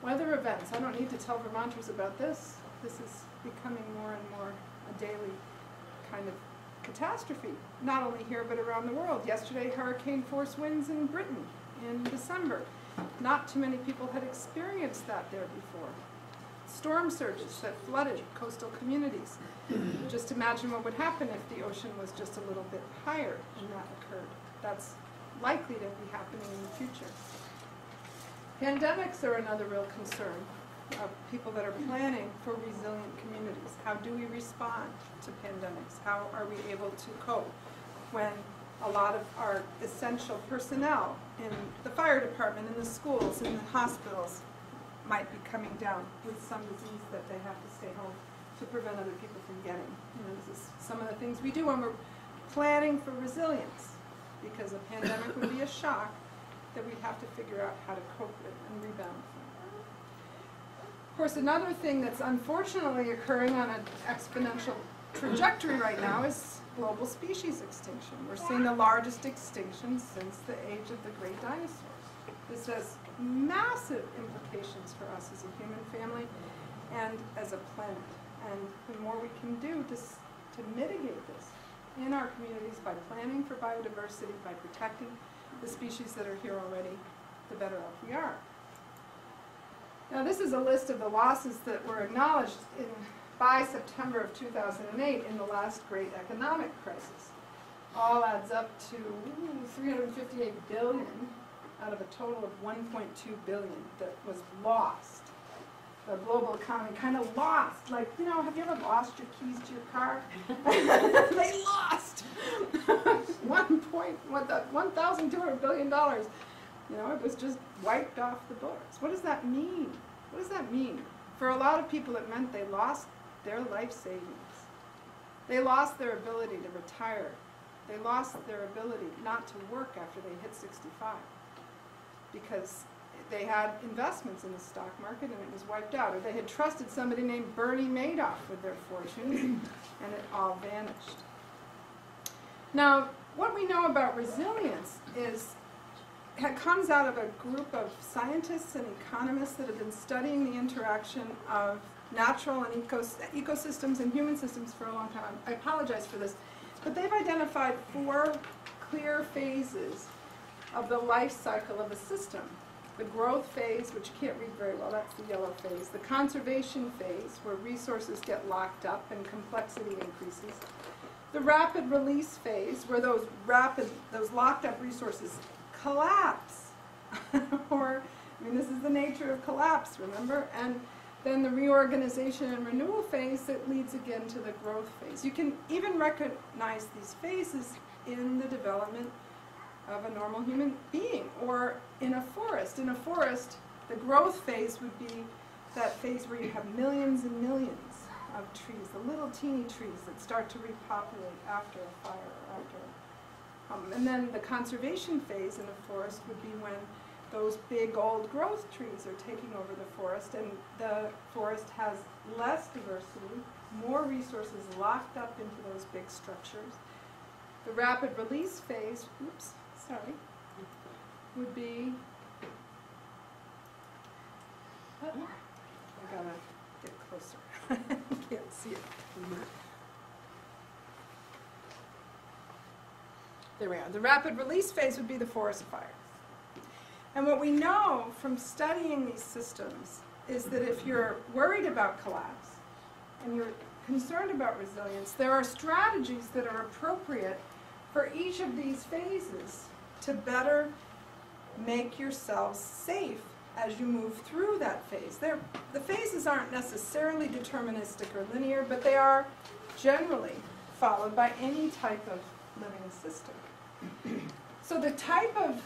Weather events. I don't need to tell Vermonters about this. This is becoming more and more a daily kind of catastrophe, not only here but around the world. Yesterday, hurricane force winds in Britain in December. Not too many people had experienced that there before. Storm surges that flooded coastal communities. Just imagine what would happen if the ocean was just a little bit higher and that occurred. That's likely to be happening in the future. Pandemics are another real concern of people that are planning for resilient communities. How do we respond to pandemics? How are we able to cope when a lot of our essential personnel in the fire department, in the schools, in the hospitals might be coming down with some disease that they have to stay home to prevent other people from getting? You know, this is some of the things we do when we're planning for resilience, because a pandemic would be a shock that we'd have to figure out how to cope with and rebound from. Of course, another thing that's unfortunately occurring on an exponential trajectory right now is global species extinction. We're seeing the largest extinction since the age of the great dinosaurs. This has massive implications for us as a human family and as a planet. And the more we can do to mitigate this in our communities by planning for biodiversity, by protecting the species that are here already, the better off we are. Now, this is a list of the losses that were acknowledged by September of 2008 in the last great economic crisis. All adds up to $358 billion out of a total of $1.2 billion that was lost. The global economy kind of lost. Like, you know, have you ever lost your keys to your car? They lost $1,200 billion. You know, it was just wiped off the books. What does that mean? What does that mean? For a lot of people, it meant they lost their life savings. They lost their ability to retire. They lost their ability not to work after they hit 65 because they had investments in the stock market and it was wiped out. Or they had trusted somebody named Bernie Madoff with their fortunes and it all vanished. Now, what we know about resilience comes out of a group of scientists and economists that have been studying the interaction of natural and ecosystems and human systems for a long time. I apologize for this, but they've identified 4 clear phases of the life cycle of a system. The growth phase, which you can't read very well, that's the yellow phase. The conservation phase, where resources get locked up and complexity increases. The rapid release phase, where those locked up resources collapse. This is the nature of collapse, remember? And then the reorganization and renewal phase that leads again to the growth phase. You can even recognize these phases in the development of a normal human being or in a forest. In a forest, the growth phase would be that phase where you have millions and millions of trees, the little teeny trees that start to repopulate after a fire or after and then the conservation phase in a forest would be when those big old growth trees are taking over the forest and the forest has less diversity, more resources locked up into those big structures. The rapid release phase, would be, I gotta get closer, can't see it. There we are. The rapid release phase would be the forest fire. And what we know from studying these systems is that if you're worried about collapse and you're concerned about resilience, there are strategies that are appropriate for each of these phases to better make yourselves safe as you move through that phase. The phases aren't necessarily deterministic or linear, but they are generally followed by any type of living system. So the type of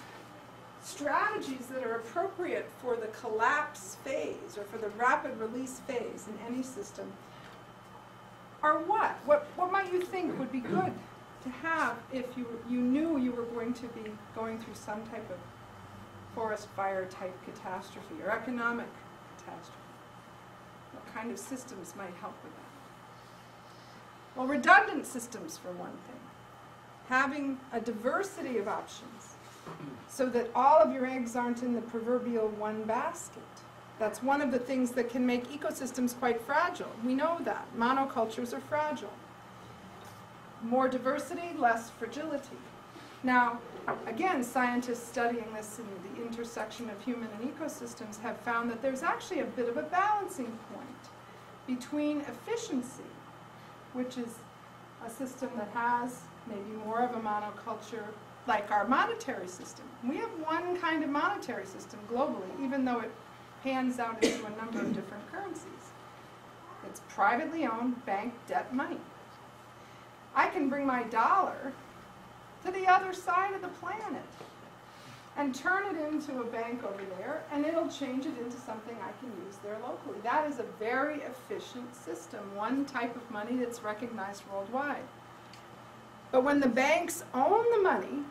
strategies that are appropriate for the collapse phase or for the rapid release phase in any system are what? What might you think would be good to have if you knew you were going to be going through some type of forest fire type catastrophe or economic catastrophe? What kind of systems might help with that? Well, redundant systems for one thing. Having a diversity of options so that all of your eggs aren't in the proverbial one basket. That's one of the things that can make ecosystems quite fragile. We know that. Monocultures are fragile. More diversity, less fragility. Now, again, scientists studying this in the intersection of human and ecosystems have found that there's actually a bit of a balancing point between efficiency, which is a system that has maybe more of a monoculture, like our monetary system. We have one kind of monetary system globally, even though it pans out into a number of different currencies. It's privately owned bank debt money. I can bring my dollar to the other side of the planet and turn it into a bank over there, and it'll change it into something I can use there locally. That is a very efficient system, one type of money that's recognized worldwide. But when the banks own the money,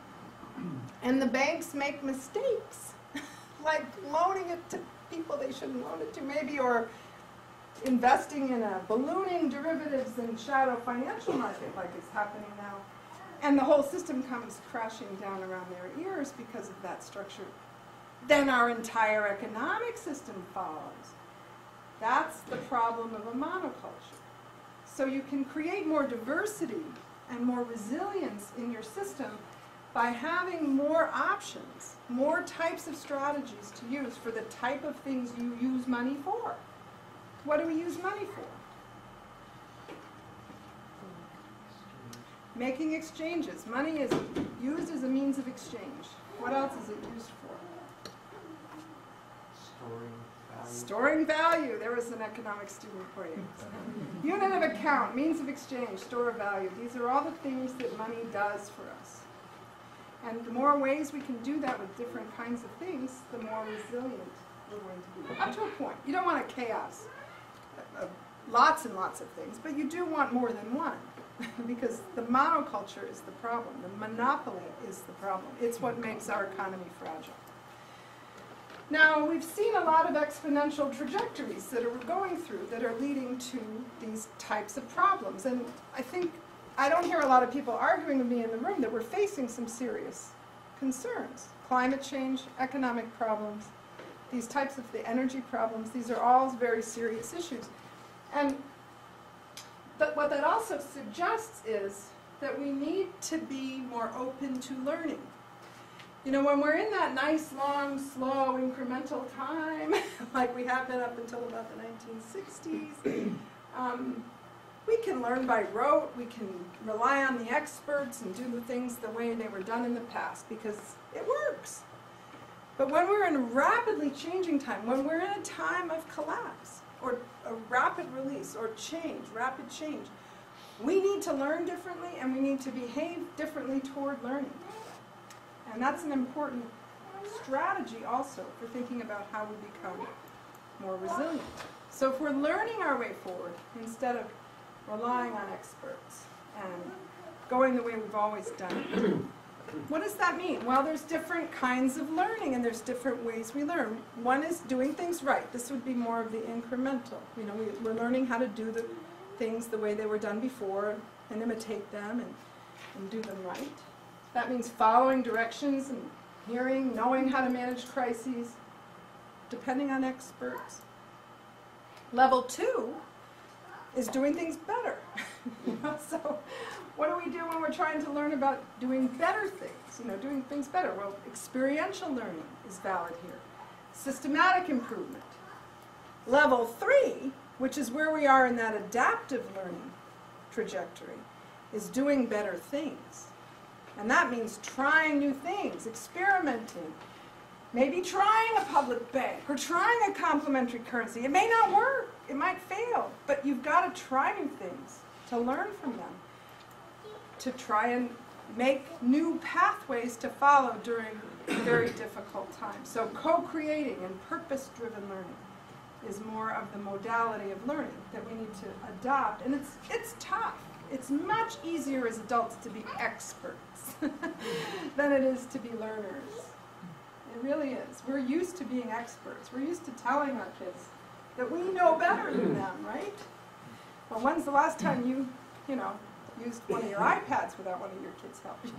and the banks make mistakes, like loaning it to people they shouldn't loan it to maybe, or investing in a ballooning derivatives and shadow financial market like is happening now, and the whole system comes crashing down around their ears because of that structure, then our entire economic system follows. That's the problem of a monoculture. So you can create more diversity and more resilience in your system by having more options, more types of strategies to use for the type of things you use money for. What do we use money for? Making exchanges. Money is used as a means of exchange. What else is it used for? Storing value. There was an economics student for you. Unit of account, means of exchange, store of value. These are all the things that money does for us. And the more ways we can do that with different kinds of things, the more resilient we're going to be. Up to a point. You don't want a chaos. Lots and lots of things, but you do want more than one. Because the monoculture is the problem. The monopoly is the problem. It's what makes our economy fragile. Now, we've seen a lot of exponential trajectories that are going through that are leading to these types of problems. And I don't hear a lot of people arguing with me in the room that we're facing some serious concerns. Climate change, economic problems, these types of the energy problems, these are all very serious issues. But what that also suggests is that we need to be more open to learning. You know, when we're in that nice, long, slow, incremental time, like we have been up until about the 1960s, we can learn by rote, we can rely on the experts and do the things the way they were done in the past because it works. But when we're in a rapidly changing time, when we're in a time of collapse, or a rapid release, or change, rapid change, we need to learn differently and we need to behave differently toward learning. And that's an important strategy also for thinking about how we become more resilient. So if we're learning our way forward instead of relying on experts and going the way we've always done it, what does that mean? Well, there's different kinds of learning and there's different ways we learn. One is doing things right. This would be more of the incremental. You know, we're learning how to do the things the way they were done before and imitate them and do them right. That means following directions and hearing, knowing how to manage crises, depending on experts. Level 2 is doing things better. You know, so what do we do when we're trying to learn about doing better things? You know, doing things better. Well, experiential learning is valid here. Systematic improvement. Level 3, which is where we are in that adaptive learning trajectory, is doing better things. And that means trying new things, experimenting, maybe trying a public bank or trying a complementary currency. It may not work, it might fail, but you've got to try new things to learn from them, to try and make new pathways to follow during very difficult times. So co-creating and purpose-driven learning is more of the modality of learning that we need to adopt. And it's tough. It's much easier as adults to be experts than it is to be learners. It really is. We're used to being experts. We're used to telling our kids that we know better than them, right? Well, when's the last time you used one of your iPads without one of your kids helping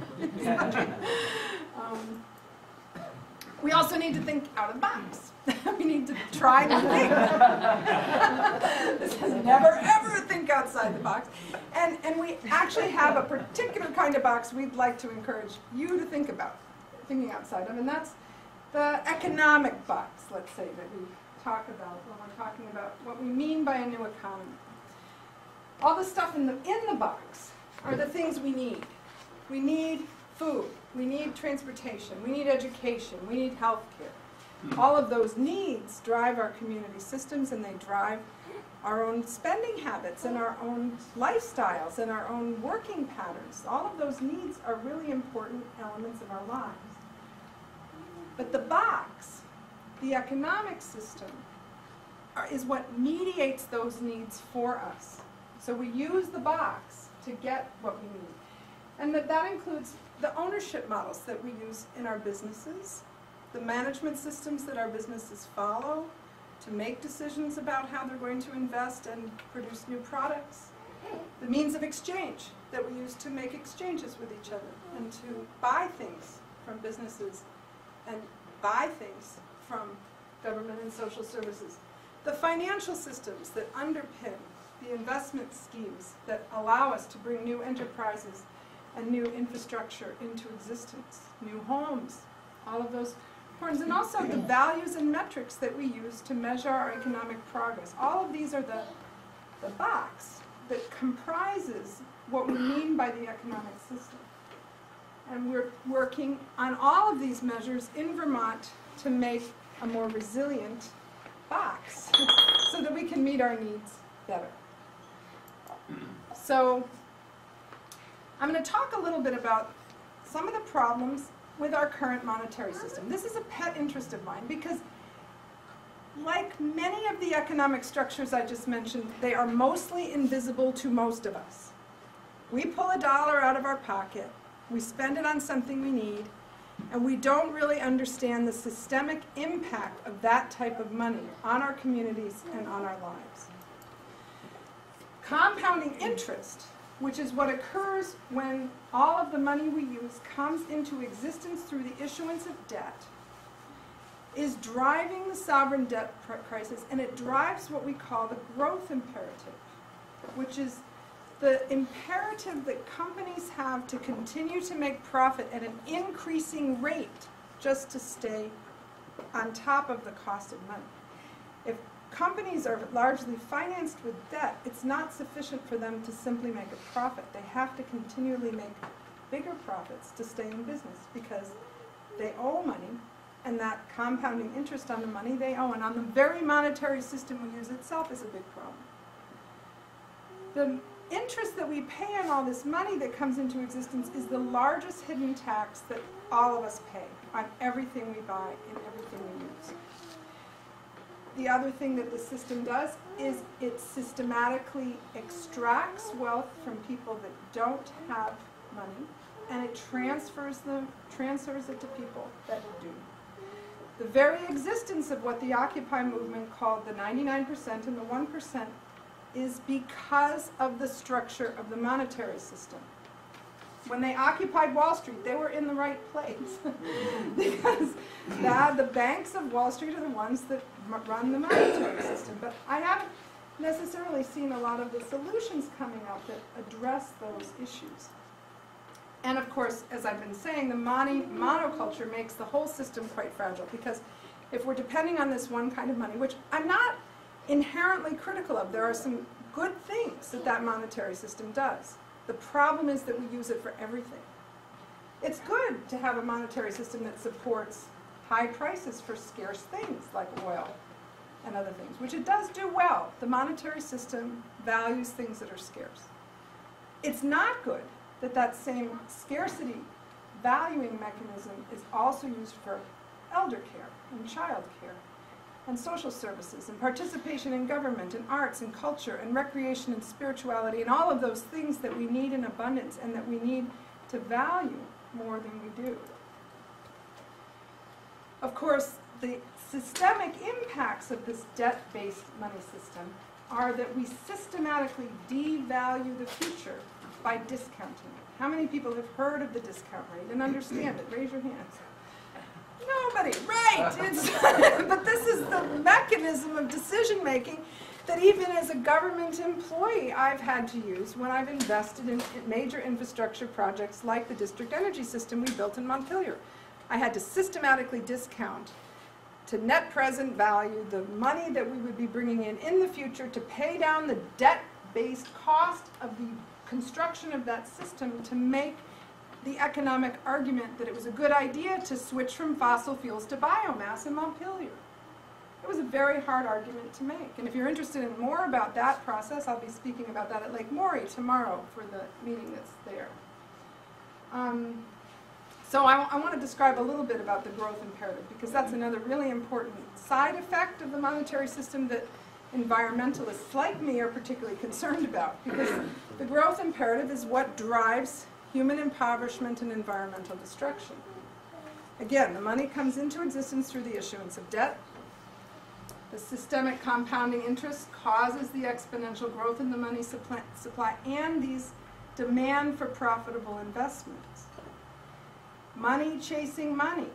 you? We also need to think out of the box. We need to try new things. This is never, ever think outside the box. And we actually have a particular kind of box we'd like to encourage you to think about, thinking outside of, and that's the economic box, let's say, that we talk about when we're talking about what we mean by a new economy. All the stuff in the box are the things we need. We need food, we need transportation, we need education, we need health care. All of those needs drive our community systems, and they drive our own spending habits and our own lifestyles and our own working patterns. All of those needs are really important elements of our lives. But the box, the economic system, is what mediates those needs for us. So we use the box to get what we need. And that includes the ownership models that we use in our businesses, the management systems that our businesses follow to make decisions about how they're going to invest and produce new products, the means of exchange that we use to make exchanges with each other and to buy things from businesses and buy things from government and social services, the financial systems that underpin the investment schemes that allow us to bring new enterprises and new infrastructure into existence, new homes, all of those importance, and also the values and metrics that we use to measure our economic progress. All of these are the box that comprises what we mean by the economic system. And we're working on all of these measures in Vermont to make a more resilient box so that we can meet our needs better. So I'm going to talk a little bit about some of the problems with our current monetary system. This is a pet interest of mine because, like many of the economic structures I just mentioned, they are mostly invisible to most of us. We pull $1 out of our pocket, we spend it on something we need, and we don't really understand the systemic impact of that type of money on our communities and on our lives. Compounding interest, which is what occurs when all of the money we use comes into existence through the issuance of debt, is driving the sovereign debt crisis, and it drives what we call the growth imperative, which is the imperative that companies have to continue to make profit at an increasing rate just to stay on top of the cost of money. If companies are largely financed with debt, it's not sufficient for them to simply make a profit. They have to continually make bigger profits to stay in business because they owe money, and that compounding interest on the money they owe and on the very monetary system we use itself is a big problem. The interest that we pay on all this money that comes into existence is the largest hidden tax that all of us pay on everything we buy and everything we use. The other thing that the system does is it systematically extracts wealth from people that don't have money, and it transfers it to people that do. The very existence of what the Occupy movement called the 99% and the 1% is because of the structure of the monetary system. When they occupied Wall Street, they were in the right place because the banks of Wall Street are the ones that run the monetary system. But I haven't necessarily seen a lot of the solutions coming out that address those issues. And of course, as I've been saying, the monoculture makes the whole system quite fragile because if we're depending on this one kind of money, which I'm not inherently critical of, there are some good things that that monetary system does. The problem is that we use it for everything. It's good to have a monetary system that supports high prices for scarce things like oil and other things, which it does do well. The monetary system values things that are scarce. It's not good that that same scarcity valuing mechanism is also used for elder care and child care and social services and participation in government and arts and culture and recreation and spirituality and all of those things that we need in abundance and that we need to value more than we do. Of course, the systemic impacts of this debt-based money system are that we systematically devalue the future by discounting it. How many people have heard of the discount rate and understand it? Raise your hands. Nobody. Right. But this is the mechanism of decision making that even as a government employee I've had to use when I've invested in major infrastructure projects like the district energy system we built in Montpelier. I had to systematically discount to net present value the money that we would be bringing in the future to pay down the debt-based cost of the construction of that system to make the economic argument that it was a good idea to switch from fossil fuels to biomass in Montpelier. It was a very hard argument to make. And if you're interested in more about that process, I'll be speaking about that at Lake Maury tomorrow for the meeting that's there. So I want to describe a little bit about the growth imperative, because that's another really important side effect of the monetary system that environmentalists like me are particularly concerned about, because the growth imperative is what drives human impoverishment and environmental destruction. Again, the money comes into existence through the issuance of debt. The systemic compounding interest causes the exponential growth in the money supply and these demand for profitable investments. Money chasing money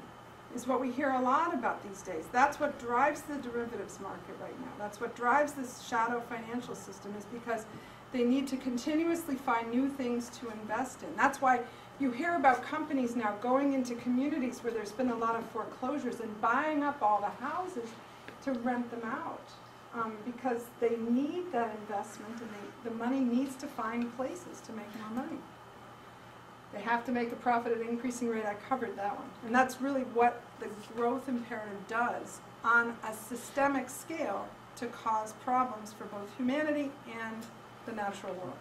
is what we hear a lot about these days. That's what drives the derivatives market right now. That's what drives this shadow financial system, is because they need to continuously find new things to invest in. That's why you hear about companies now going into communities where there's been a lot of foreclosures and buying up all the houses to rent them out, because they need that investment, and the money needs to find places to make more money. They have to make a profit at an increasing rate. I covered that one. And that's really what the growth imperative does on a systemic scale to cause problems for both humanity and the natural world.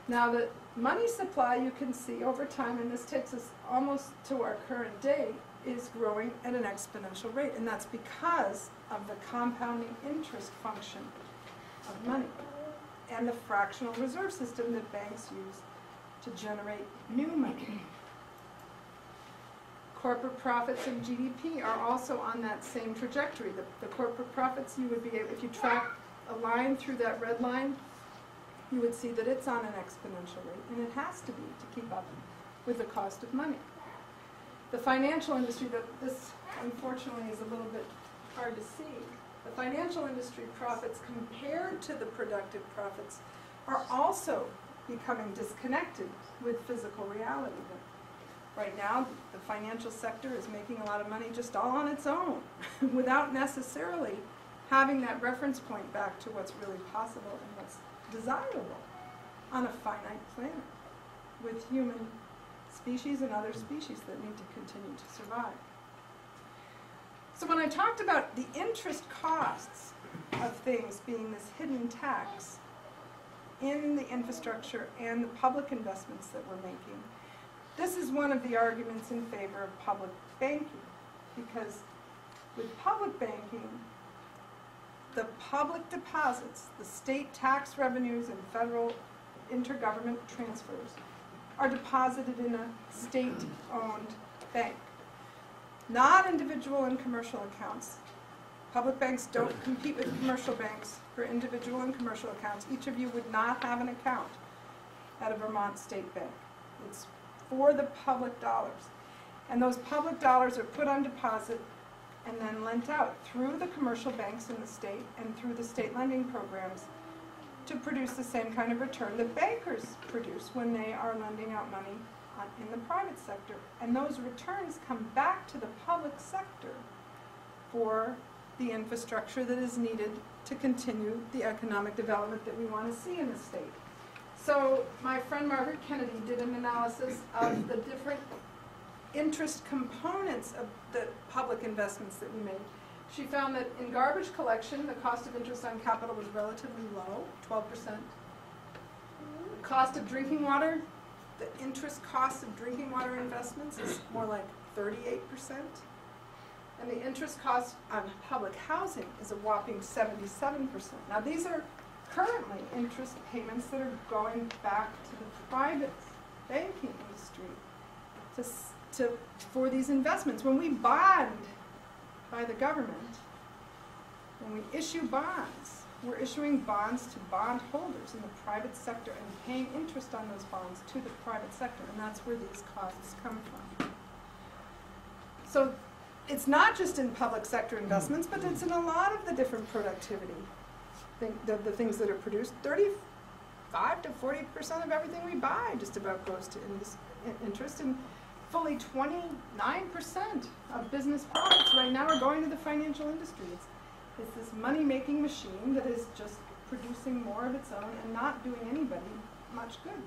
Now, the money supply, you can see over time, and this takes us almost to our current day, is growing at an exponential rate. And that's because of the compounding interest function of money and the fractional reserve system that banks use to generate new money. Corporate profits and GDP are also on that same trajectory. The corporate profits, you would be able, if you track a line through that red line, you would see that it's on an exponential rate, and it has to be to keep up with the cost of money. The financial industry, this unfortunately is a little bit hard to see. The financial industry profits compared to the productive profits are also becoming disconnected with physical reality. Right now, the financial sector is making a lot of money just all on its own, without necessarily having that reference point back to what's really possible and what's desirable on a finite planet with human species and other species that need to continue to survive. So when I talked about the interest costs of things being this hidden tax in the infrastructure and the public investments that we're making, this is one of the arguments in favor of public banking, because with public banking, the public deposits, the state tax revenues and federal intergovernment transfers are deposited in a state-owned bank, not individual and commercial accounts. Public banks don't compete with commercial banks for individual and commercial accounts. Each of you would not have an account at a Vermont state bank. It's for the public dollars. And those public dollars are put on deposit and then lent out through the commercial banks in the state and through the state lending programs to produce the same kind of return that bankers produce when they are lending out money in the private sector. And those returns come back to the public sector for the infrastructure that is needed to continue the economic development that we want to see in the state. So my friend Margaret Kennedy did an analysis of the different interest components of the public investments that we made. She found that in garbage collection, the cost of interest on capital was relatively low, 12%. The cost of drinking water, the interest cost of drinking water investments is more like 38%. And the interest cost on public housing is a whopping 77%. Now these are currently interest payments that are going back to the private banking industry for these investments. When we bond by the government, when we issue bonds, we're issuing bonds to bondholders in the private sector and paying interest on those bonds to the private sector, and that's where these costs come from. So it's not just in public sector investments, but it's in a lot of the different productivity, the things that are produced. 35 to 40% of everything we buy just about goes to interest, and fully 29% of business profits right now are going to the financial industry. It's this money-making machine that is just producing more of its own and not doing anybody much good,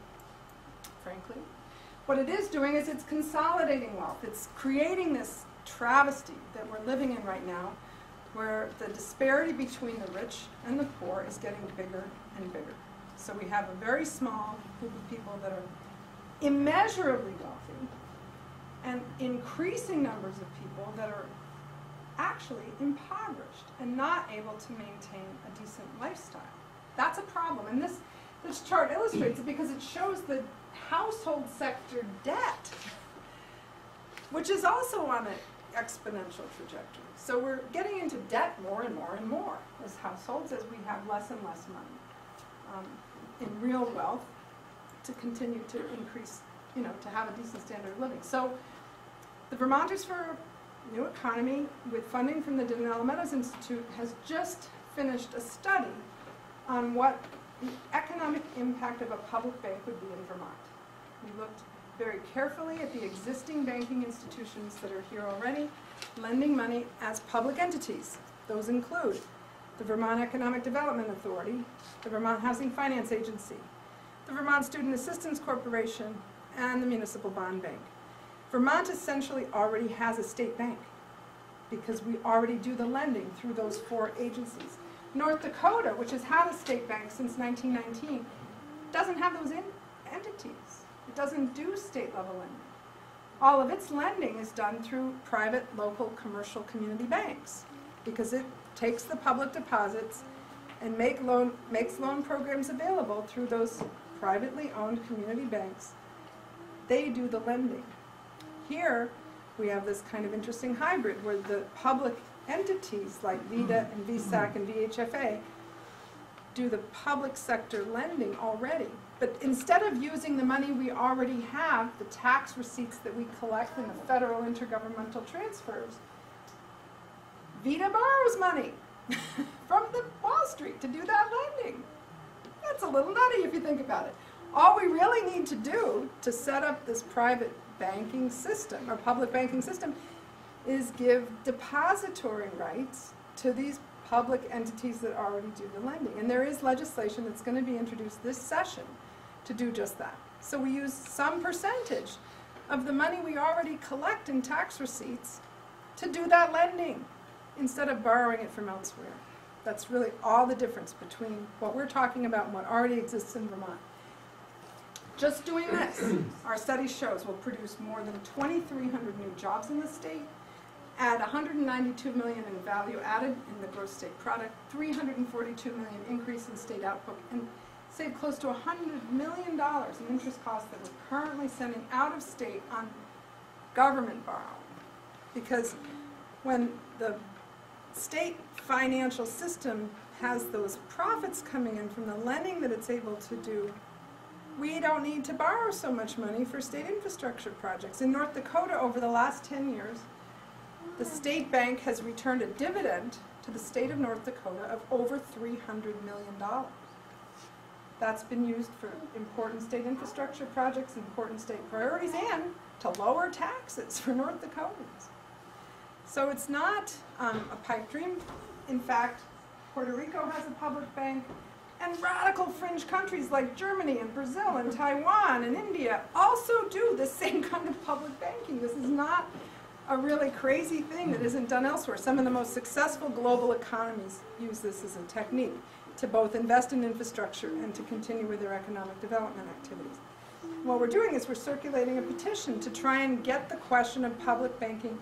frankly. What it is doing is it's consolidating wealth. It's creating this travesty that we're living in right now, where the disparity between the rich and the poor is getting bigger and bigger. So we have a very small group of people that are immeasurably wealthy, and increasing numbers of people that are actually impoverished and not able to maintain a decent lifestyle. That's a problem, and this chart illustrates it because it shows the household sector debt, which is also on an exponential trajectory. So we're getting into debt more and more and more as households, as we have less and less money in real wealth to continue to increase, to have a decent standard of living. So the Vermonters for a New Economy, with funding from the Denali Meadows Institute, has just finished a study on what the economic impact of a public bank would be in Vermont. We looked very carefully at the existing banking institutions that are here already, lending money as public entities. Those include the Vermont Economic Development Authority, the Vermont Housing Finance Agency, the Vermont Student Assistance Corporation, and the Municipal Bond Bank. Vermont essentially already has a state bank because we already do the lending through those 4 agencies. North Dakota, which has had a state bank since 1919, doesn't have those entities. It doesn't do state-level lending. All of its lending is done through private, local, commercial community banks because it takes the public deposits and makes loan programs available through those privately owned community banks. They do the lending. Here, we have this kind of interesting hybrid where the public entities like VITA and VSAC and VHFA do the public sector lending already. But instead of using the money we already have, the tax receipts that we collect in the federal intergovernmental transfers, VITA borrows money from the Wall Street to do that lending. That's a little nutty if you think about it. All we really need to do to set up this private banking system or public banking system is give depository rights to these public entities that already do the lending. And there is legislation that's going to be introduced this session to do just that. So we use some percentage of the money we already collect in tax receipts to do that lending instead of borrowing it from elsewhere. That's really all the difference between what we're talking about and what already exists in Vermont. Just doing this, our study shows, will produce more than 2,300 new jobs in the state, add 192 million in value added in the gross state product, 342 million increase in state output, and save close to $100 million in interest costs that we're currently sending out of state on government borrowing. Because when the state financial system has those profits coming in from the lending that it's able to do, we don't need to borrow so much money for state infrastructure projects. In North Dakota, over the last 10 years, the state bank has returned a dividend to the state of North Dakota of over $300 million. That's been used for important state infrastructure projects, important state priorities, and to lower taxes for North Dakotans. So it's not a pipe dream. In fact, Puerto Rico has a public bank, and radical fringe countries like Germany and Brazil and Taiwan and India also do the same kind of public banking. This is not a really crazy thing that isn't done elsewhere. Some of the most successful global economies use this as a technique to both invest in infrastructure and to continue with their economic development activities. What we're doing is we're circulating a petition to try and get the question of public banking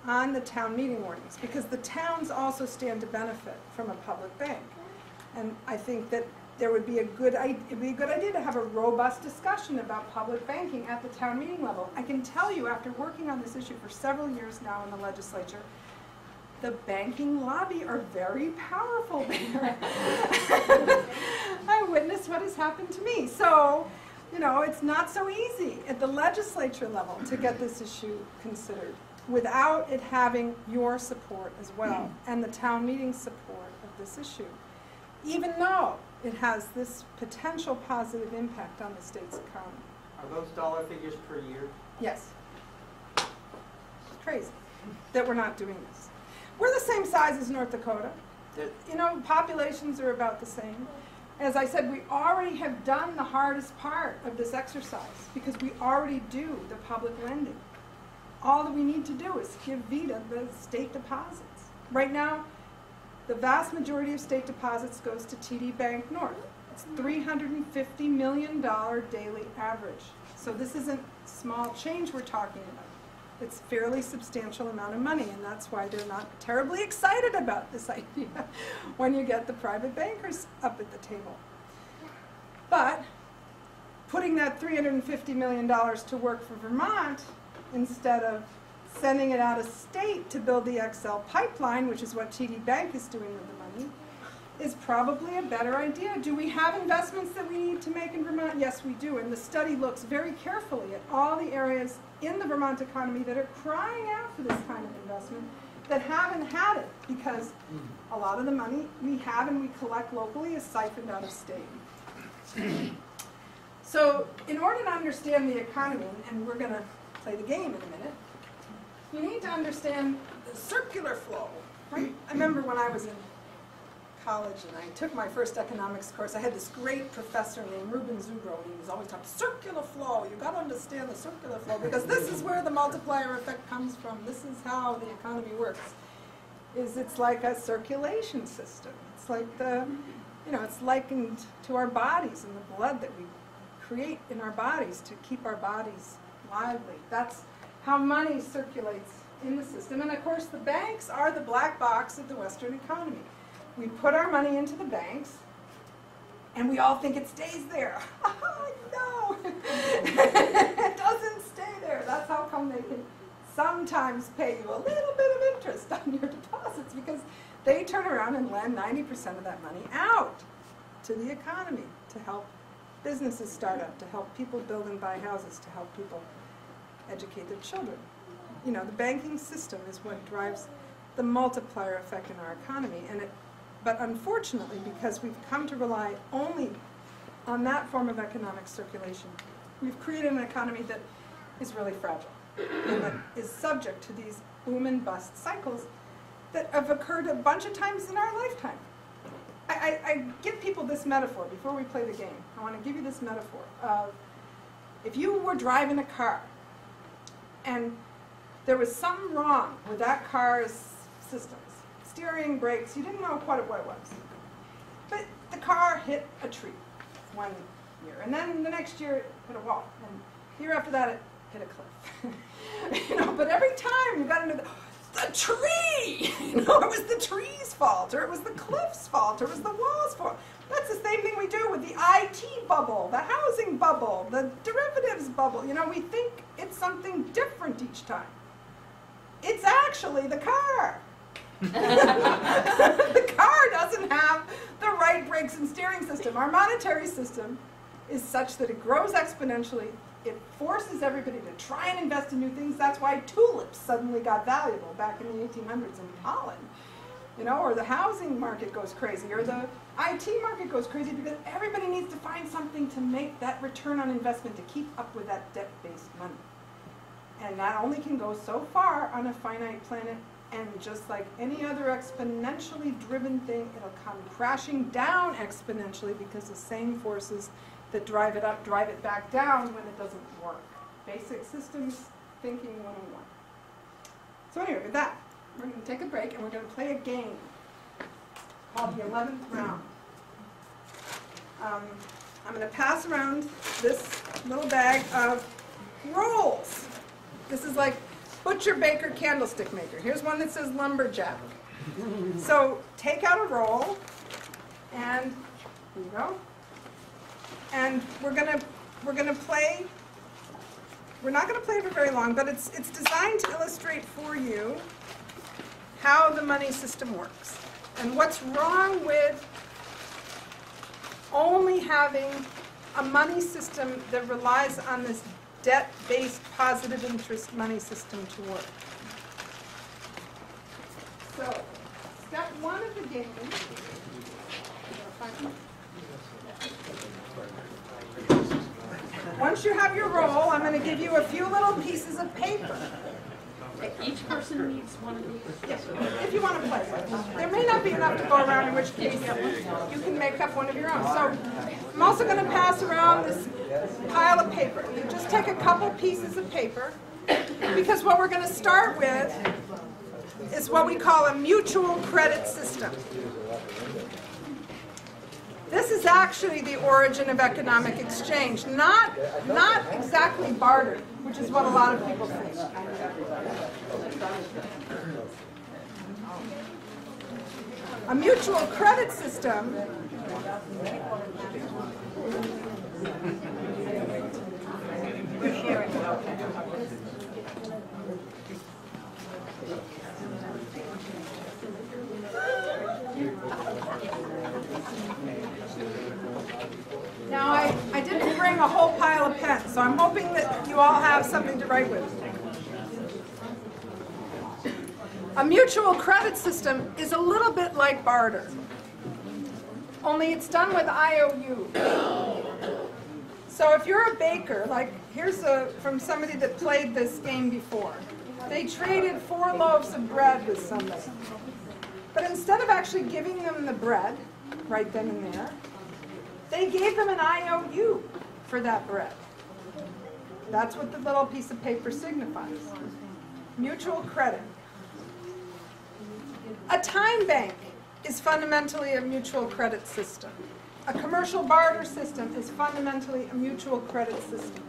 on the town meeting warnings, because the towns also stand to benefit from a public bank. And I think that there would be it'd be a good idea to have a robust discussion about public banking at the town meeting level. I can tell you, after working on this issue for several years now in the legislature, the banking lobby are very powerful there. I witnessed what has happened to me. So, it's not so easy at the legislature level to get this issue considered. without it having your support as well and the town meeting support of this issue, even though it has this potential positive impact on the state's economy. Are those dollar figures per year? Yes. It's crazy that we're not doing this. We're the same size as North Dakota. You know, populations are about the same. As I said, we already have done the hardest part of this exercise because we already do the public lending. All that we need to do is give VITA the state deposits. Right now, the vast majority of state deposits goes to TD Bank North. It's $350 million daily average. So this isn't small change we're talking about. It's a fairly substantial amount of money, and that's why they're not terribly excited about this idea when you get the private bankers up at the table. But putting that $350 million to work for Vermont instead of sending it out of state to build the XL pipeline, which is what TD Bank is doing with the money, is probably a better idea. Do we have investments that we need to make in Vermont? Yes, we do. And the study looks very carefully at all the areas in the Vermont economy that are crying out for this kind of investment that haven't had it because a lot of the money we have and we collect locally is siphoned out of state. So in order to understand the economy, and we're going to play the game in a minute, you need to understand the circular flow. Right? I remember when I was in college and I took my first economics course, I had this great professor named Ruben Zugro, and he was always talking circular flow. You got to understand the circular flow because this is where the multiplier effect comes from. This is how the economy works. It's like a circulation system. It's like it's likened to our bodies and the blood that we create in our bodies to keep our bodies lively. That's how money circulates in the system. And of course, the banks are the black box of the Western economy. We put our money into the banks, and we all think it stays there. No, it doesn't stay there. That's how come they can sometimes pay you a little bit of interest on your deposits because they turn around and lend 90% of that money out to the economy to help businesses start up, to help people build and buy houses, to help people educate their children. You know, the banking system is what drives the multiplier effect in our economy, but unfortunately, because we've come to rely only on that form of economic circulation, we've created an economy that is really fragile and that is subject to these boom and bust cycles that have occurred a bunch of times in our lifetime. I give people this metaphor before we play the game. I want to give you this metaphor of if you were driving a car and there was something wrong with that car's systems, steering, brakes, you didn't know quite what it was. But the car hit a tree one year, and then the next year it hit a wall, and the year after that it hit a cliff. But every time you got into the tree, it was the tree's fault, or it was the cliff's fault, or it was the wall's fault. That's the same thing we do with the IT bubble, the housing bubble, the derivatives bubble. We think it's something different each time. It's actually the car. The car doesn't have the right brakes and steering system. Our monetary system is such that it grows exponentially. It forces everybody to try and invest in new things. That's why tulips suddenly got valuable back in the 1800s in Holland. Or the housing market goes crazy, or the IT market goes crazy because everybody needs to find something to make that return on investment to keep up with that debt-based money. And that only can go so far on a finite planet. And just like any other exponentially driven thing, it'll come crashing down exponentially because the same forces that drive it up drive it back down when it doesn't work. Basic systems thinking 101. So anyway, with that, we're going to take a break and we're going to play a game called the 11th round. I'm going to pass around this little bag of rolls. This is like butcher, baker, candlestick maker. Here's one that says lumberjack. So take out a roll, and here you go. And we're gonna play. We're not gonna play for very long, but it's designed to illustrate for you how the money system works and what's wrong with only having a money system that relies on this debt-based positive interest money system to work. So, step one of the game. Once you have your roll, I'm going to give you a few little pieces of paper. Each person needs one of these? Yes, if you want to play with it. There may not be enough to go around, in which case you can make up one of your own. So I'm also going to pass around this pile of paper. You just take a couple pieces of paper, because what we're going to start with is what we call a mutual credit system. This is actually the origin of economic exchange, not exactly barter, which is what a lot of people think. A mutual credit system Now, I didn't bring a whole pile of pens, so I'm hoping that you all have something to write with. A mutual credit system is a little bit like barter, only it's done with IOU. So if you're a baker, like here's from somebody that played this game before. They traded 4 loaves of bread with somebody. But instead of actually giving them the bread, right then and there, they gave them an IOU for that bread. That's what the little piece of paper signifies. Mutual credit. A time bank is fundamentally a mutual credit system. A commercial barter system is fundamentally a mutual credit system.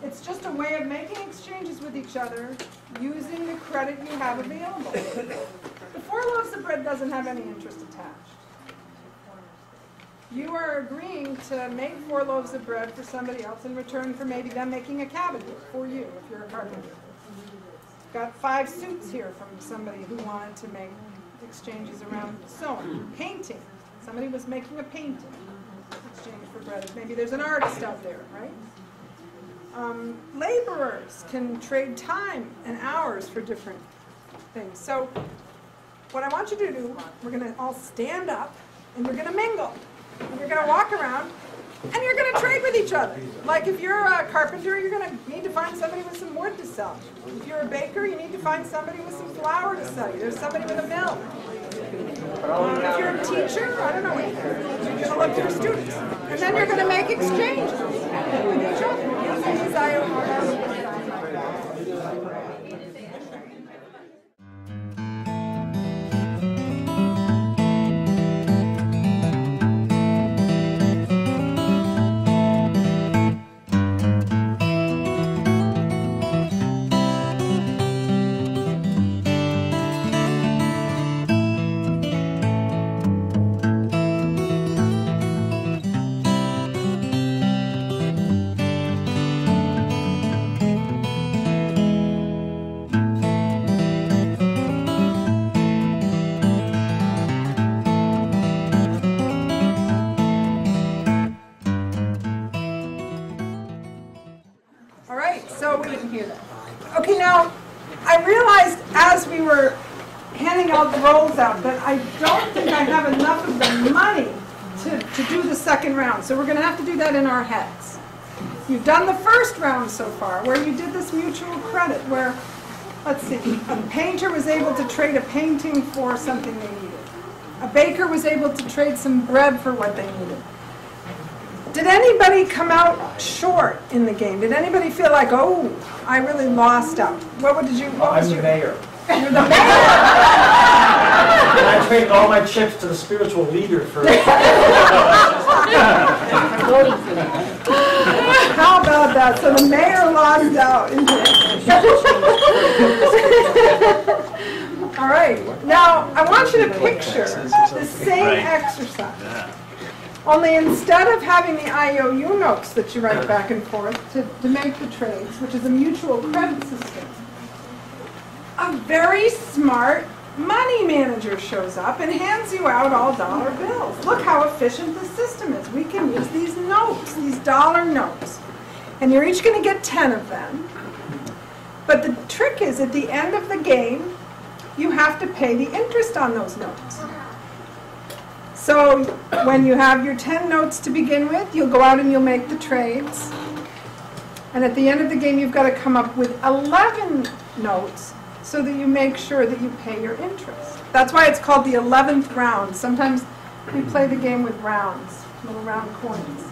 It's just a way of making exchanges with each other using the credit you have available. The 4 loaves of bread doesn't have any interest attached. You are agreeing to make 4 loaves of bread for somebody else in return for maybe them making a cabinet for you, if you're a carpenter. Got 5 suits here from somebody who wanted to make exchanges around sewing. Painting. Somebody was making a painting in exchange for bread. Maybe there's an artist out there, right? Laborers can trade time and hours for different things. So what I want you to do, we're going to all stand up and we're going to mingle. And you're going to walk around, and you're going to trade with each other. Like if you're a carpenter, you're going to need to find somebody with some wood to sell. If you're a baker, you need to find somebody with some flour to sell you. There's somebody with a mill. If you're a teacher, I don't know, you're going to look for students. And then you're going to make exchanges with each other using these IOUs. Okay, now, I realized as we were handing out the rolls out that I don't think I have enough of the money to do the second round. So we're going to have to do that in our heads. You've done the first round so far, where you did this mutual credit, where, let's see, a painter was able to trade a painting for something they needed. A baker was able to trade some bread for what they needed. Did anybody come out short in the game? Did anybody feel like, oh, I really lost out? I'm the mayor. You're the mayor! And I traded all my chips to the spiritual leader for How about that? So the mayor lost out. All right. Now, I want you to picture the same exercise. Only instead of having the IOU notes that you write back and forth to make the trades, which is a mutual credit system, a very smart money manager shows up and hands you out all dollar bills. Look how efficient this system is. We can use these notes, these dollar notes. And you're each going to get 10 of them. But the trick is, at the end of the game, you have have to pay the interest on those notes. So when you have your 10 notes to begin with, you'll go out and you'll make the trades. And at the end of the game, you've got to come up with 11 notes so that you make sure that you pay your interest. That's why it's called the 11th round. Sometimes we play the game with rounds, little round coins.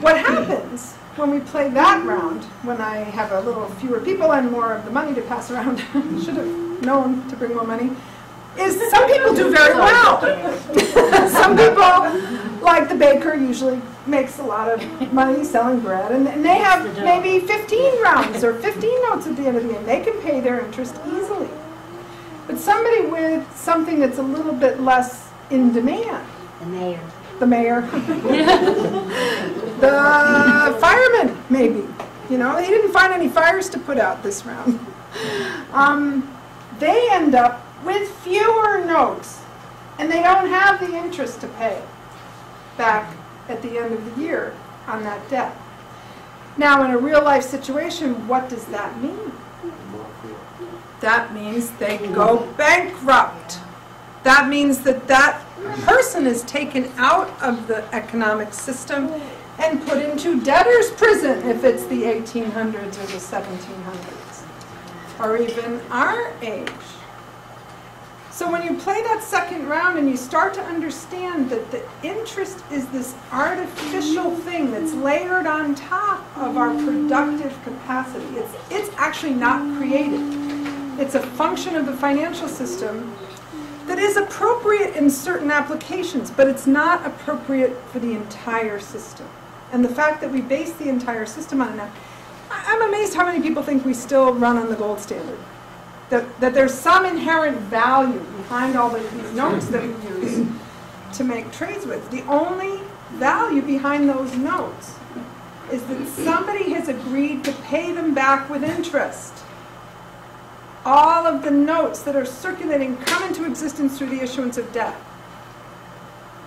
What happens when we play that round, when I have a little fewer people and more of the money to pass around, should have known to bring more money, is some people do very well. Some people, like the baker, usually makes a lot of money selling bread, and they have maybe 15 rounds or 15 notes at the end of the game. They can pay their interest easily. But somebody with something that's a little bit less in demand, the mayor, the fireman, maybe, he didn't find any fires to put out this round. They end up with fewer notes, and they don't have the interest to pay back at the end of the year on that debt. Now, in a real-life situation, what does that mean? That means they go bankrupt. That means that that person is taken out of the economic system and put into debtor's prison if it's the 1800s or the 1700s, or even our age. So when you play that second round and you start to understand that the interest is this artificial thing that's layered on top of our productive capacity, it's actually not created. It's a function of the financial system that is appropriate in certain applications, but it's not appropriate for the entire system. And the fact that we base the entire system on it now, I'm amazed how many people think we still run on the gold standard. That there's some inherent value behind all these notes that we use to make trades with. The only value behind those notes is that somebody has agreed to pay them back with interest. All of the notes that are circulating come into existence through the issuance of debt.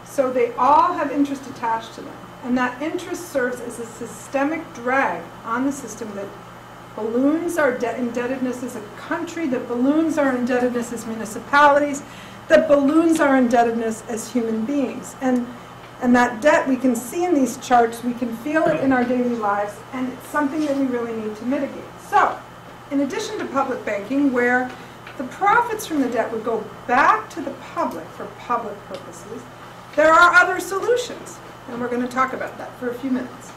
So they all have interest attached to them. And that interest serves as a systemic drag on the system that balloons our indebtedness as a country, that balloons our indebtedness as municipalities, that balloons our indebtedness as human beings. And that debt we can see in these charts, we can feel it in our daily lives, and it's something that we really need to mitigate. So, in addition to public banking, where the profits from the debt would go back to the public for public purposes, there are other solutions, and we're going to talk about that for a few minutes.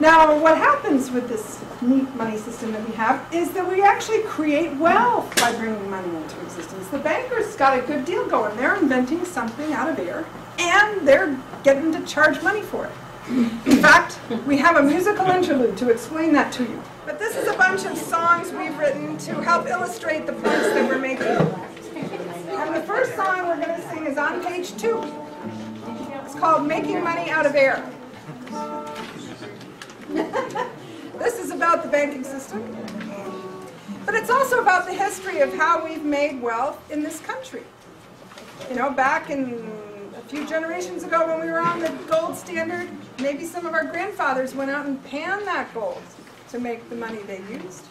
Now, what happens with this neat money system that we have is that we actually create wealth by bringing money into existence. The bankers got a good deal going. They're inventing something out of air, and they're getting to charge money for it. In fact, we have a musical interlude to explain that to you. But this is a bunch of songs we've written to help illustrate the points that we're making. And the first song we're going to sing is on page 2. It's called Making Money Out of Air. This is about the banking system, but it's also about the history of how we've made wealth in this country. Back in a few generations ago when we were on the gold standard, maybe some of our grandfathers went out and panned that gold to make the money they used.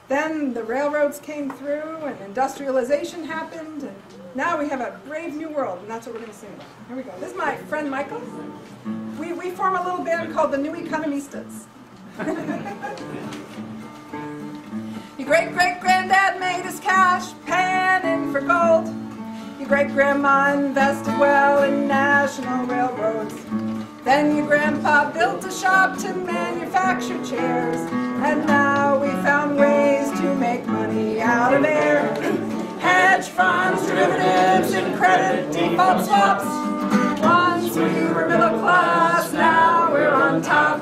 Then the railroads came through and industrialization happened, and now we have a brave new world, and that's what we're going to sing about. Here we go. This is my friend Michael. We form a little band called the New Economistas. Your great-great-granddad made his cash panning for gold. Your great-grandma invested well in national railroads. Then your grandpa built a shop to manufacture chairs. And now we found ways to make money out of air. Hedge funds, derivatives, and credit default swaps. Once we were middle class, now we're on top.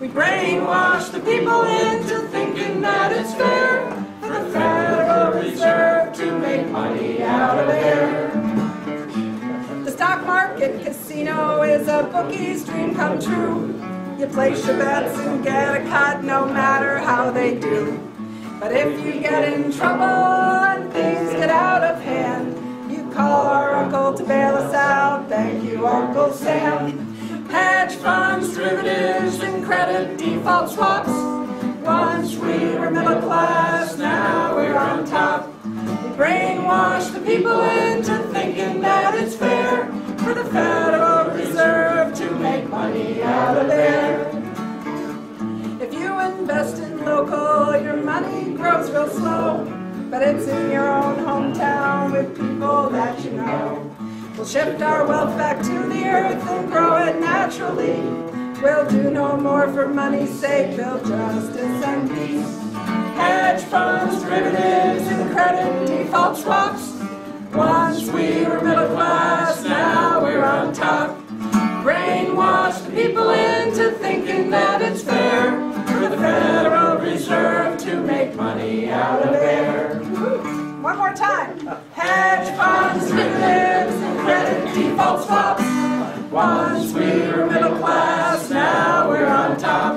We brainwash the people into thinking that it's fair for the Federal Reserve to make money out of air. The stock market casino is a bookie's dream come true. You place your bets and get a cut no matter how they do. But if you get in trouble and things get out of hand, you call our uncle to bail us out. Thank you, Uncle Sam. Hedge funds, derivatives, and credit default swaps. Once we we were middle class, now we're on top. We brainwash the people into thinking that it's fair for the Federal Reserve to make money out of there. If you invest in local, your money grows real slow, but it's in your own hometown with people that you know. We'll shift our wealth back to the earth and grow it naturally. We'll do no more for money's sake, build justice and peace. Hedge funds, derivatives, and credit default swaps. Once we were middle class, now we're on top. Brainwash the people into thinking that it's fair for the Federal Reserve to make money out of air. One more time. Hedge funds, derivatives, and credit default swaps. Once we were middle class, now we're on top.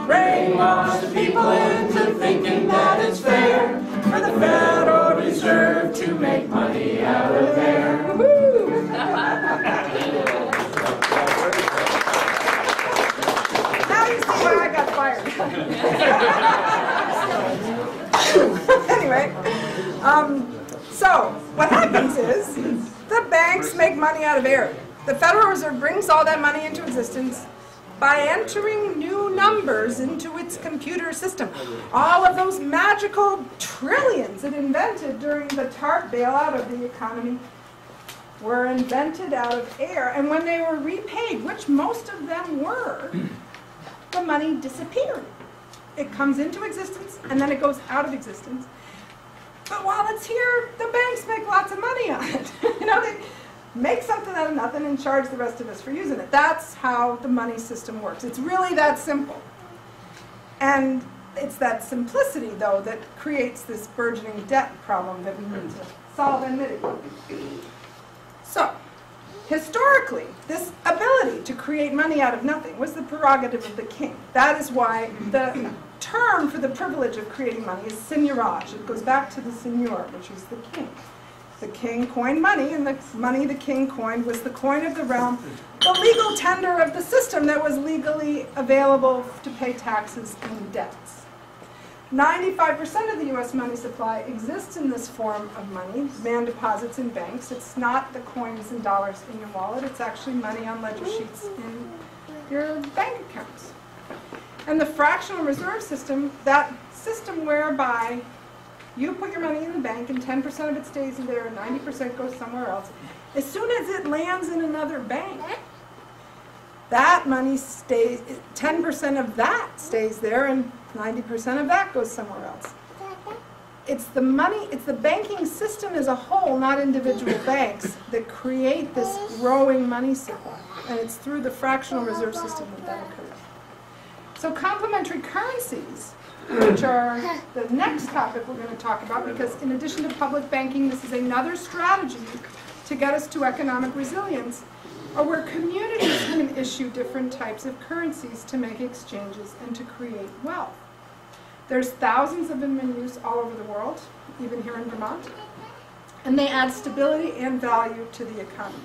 Brainwash the people into thinking that it's fair for the Federal Reserve to make money out of air. Woo-hoo! Now you see why I got fired. Anyway, so what happens is the banks make money out of air. The Federal Reserve brings all that money into existence by entering new numbers into its computer system. All of those magical trillions it invented during the TARP bailout of the economy were invented out of air, and when they were repaid, which most of them were, the money disappeared. It comes into existence, and then it goes out of existence. But while it's here, the banks make lots of money on it. You know, they make something out of nothing and charge the rest of us for using it. That's how the money system works. It's really that simple. And it's that simplicity, though, that creates this burgeoning debt problem that we need to solve and mitigate. So, historically, this ability to create money out of nothing was the prerogative of the king. That is why the term for the privilege of creating money is seigneurage. It goes back to the seigneur, which is the king. The king coined money, and the money the king coined was the coin of the realm, the legal tender of the system that was legally available to pay taxes and debts. 95% of the U.S. money supply exists in this form of money, demand deposits in banks. It's not the coins and dollars in your wallet. It's actually money on ledger sheets in your bank accounts. And the fractional reserve system, that system whereby you put your money in the bank and 10% of it stays there and 90% goes somewhere else. As soon as it lands in another bank, that money stays, 10% of that stays there and 90% of that goes somewhere else. It's the money, it's the banking system as a whole, not individual banks, that create this growing money supply. And it's through the fractional reserve system that occurs. So complementary currencies, which are the next topic we're going to talk about, because in addition to public banking, this is another strategy to get us to economic resilience, or where communities can issue different types of currencies to make exchanges and to create wealth. There's thousands of them in use all over the world, even here in Vermont, and they add stability and value to the economy.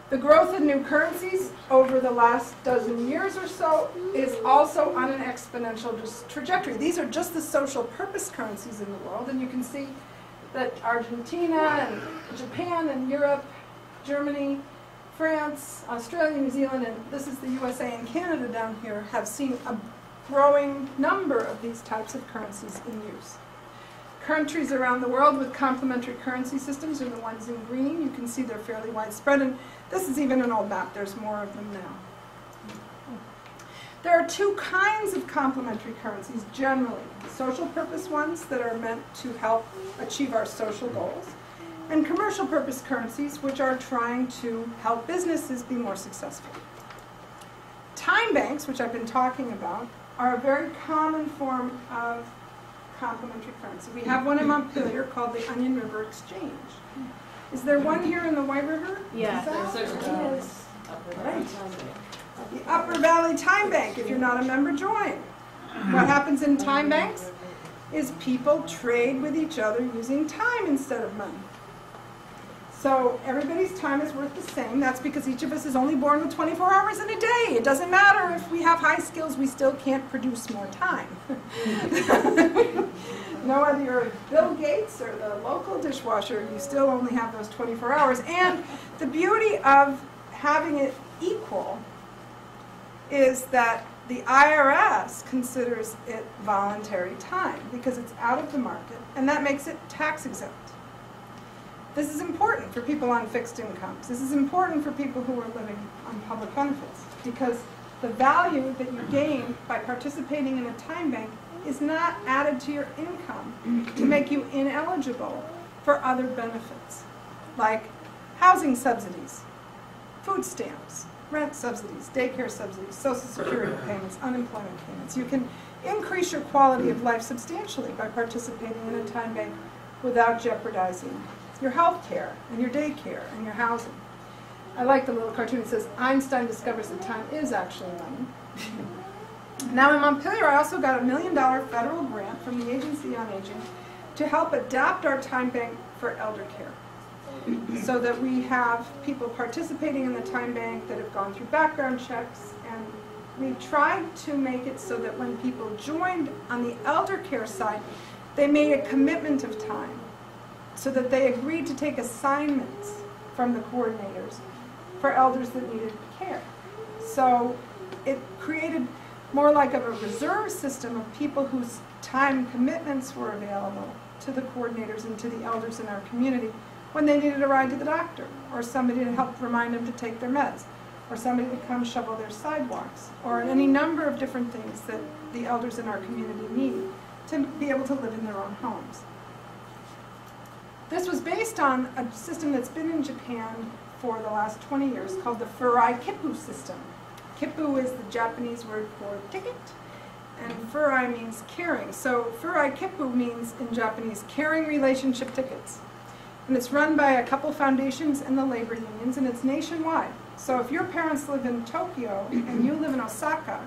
The growth in new currencies over the last dozen years or so is also on an exponential trajectory. These are just the social purpose currencies in the world, and you can see that Argentina and Japan and Europe, Germany, France, Australia, New Zealand, and this is the USA and Canada down here, have seen a growing number of these types of currencies in use. Countries around the world with complementary currency systems are the ones in green. You can see they're fairly widespread, and this is even an old map. There's more of them now. There are two kinds of complementary currencies generally. Social purpose ones that are meant to help achieve our social goals, and commercial purpose currencies which are trying to help businesses be more successful. Time banks, which I've been talking about, are a very common form of complementary currency. We have one in Montpelier called the Onion River Exchange. Is there one here in the White River? Yeah, there's Right. The Upper Valley Time Bank. If you're not a member, join. What happens in time banks is people trade with each other using time instead of money. So everybody's time is worth the same. That's because each of us is only born with 24 hours in a day. It doesn't matter if we have high skills, we still can't produce more time. No, whether you're Bill Gates or the local dishwasher, you still only have those 24 hours. And the beauty of having it equal is that the IRS considers it voluntary time because it's out of the market, and that makes it tax exempt. This is important for people on fixed incomes. This is important for people who are living on public benefits because the value that you gain by participating in a time bank is not added to your income to make you ineligible for other benefits like housing subsidies, food stamps, rent subsidies, daycare subsidies, Social Security payments, unemployment payments. You can increase your quality of life substantially by participating in a time bank without jeopardizing your health care and your daycare and your housing. I like the little cartoon that says, Einstein discovers that time is actually money. Now in Montpelier, I also got $1 million federal grant from the Agency on Aging to help adapt our time bank for elder care, so that we have people participating in the time bank that have gone through background checks, and we tried to make it so that when people joined on the elder care side, they made a commitment of time, so that they agreed to take assignments from the coordinators for elders that needed care. So it created more like of a reserve system of people whose time commitments were available to the coordinators and to the elders in our community when they needed a ride to the doctor, or somebody to help remind them to take their meds, or somebody to come shovel their sidewalks, or any number of different things that the elders in our community need to be able to live in their own homes. This was based on a system that's been in Japan for the last 20 years called the Ferai Kippu system. Kippu is the Japanese word for ticket, and Ferai means caring. So Ferai Kippu means in Japanese caring relationship tickets. And it's run by a couple foundations and the labor unions, and it's nationwide. So if your parents live in Tokyo and you live in Osaka,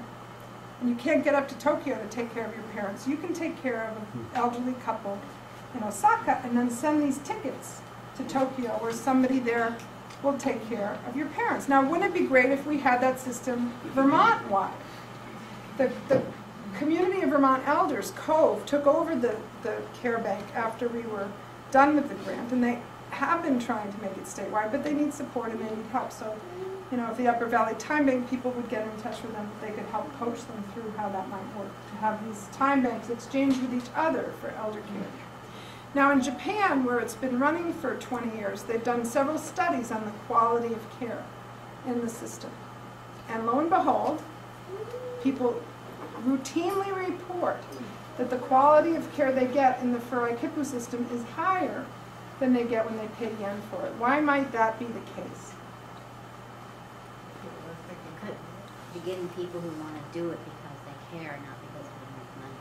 and you can't get up to Tokyo to take care of your parents, you can take care of an elderly couple in Osaka and then send these tickets to Tokyo where somebody there will take care of your parents. Now, wouldn't it be great if we had that system Vermont-wide? The community of Vermont elders, Cove, took over the care bank after we were done with the grant, and they have been trying to make it statewide, but they need support and they need help. So, you know, if the Upper Valley Time Bank people would get in touch with them, they could help coach them through how that might work, to have these time banks exchange with each other for elder care. Now in Japan, where it's been running for 20 years, they've done several studies on the quality of care in the system. And lo and behold, people routinely report that the quality of care they get in the Ferai Kippu system is higher than they get when they pay yen for it. Why might that be the case? You're getting people who want to do it because they care, not because they make money.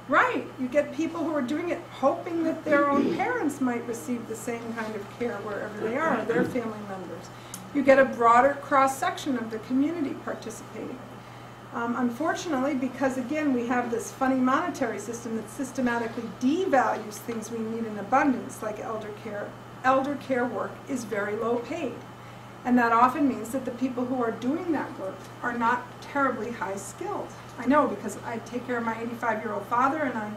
Right. You get people who are doing it hoping that their own parents might receive the same kind of care wherever they are, their family members. You get a broader cross-section of the community participating. Unfortunately, because again, we have this funny monetary system that systematically devalues things we need in abundance, like elder care. Elder care work is very low paid. And that often means that the people who are doing that work are not terribly high skilled. I know, because I take care of my 85-year-old father, and I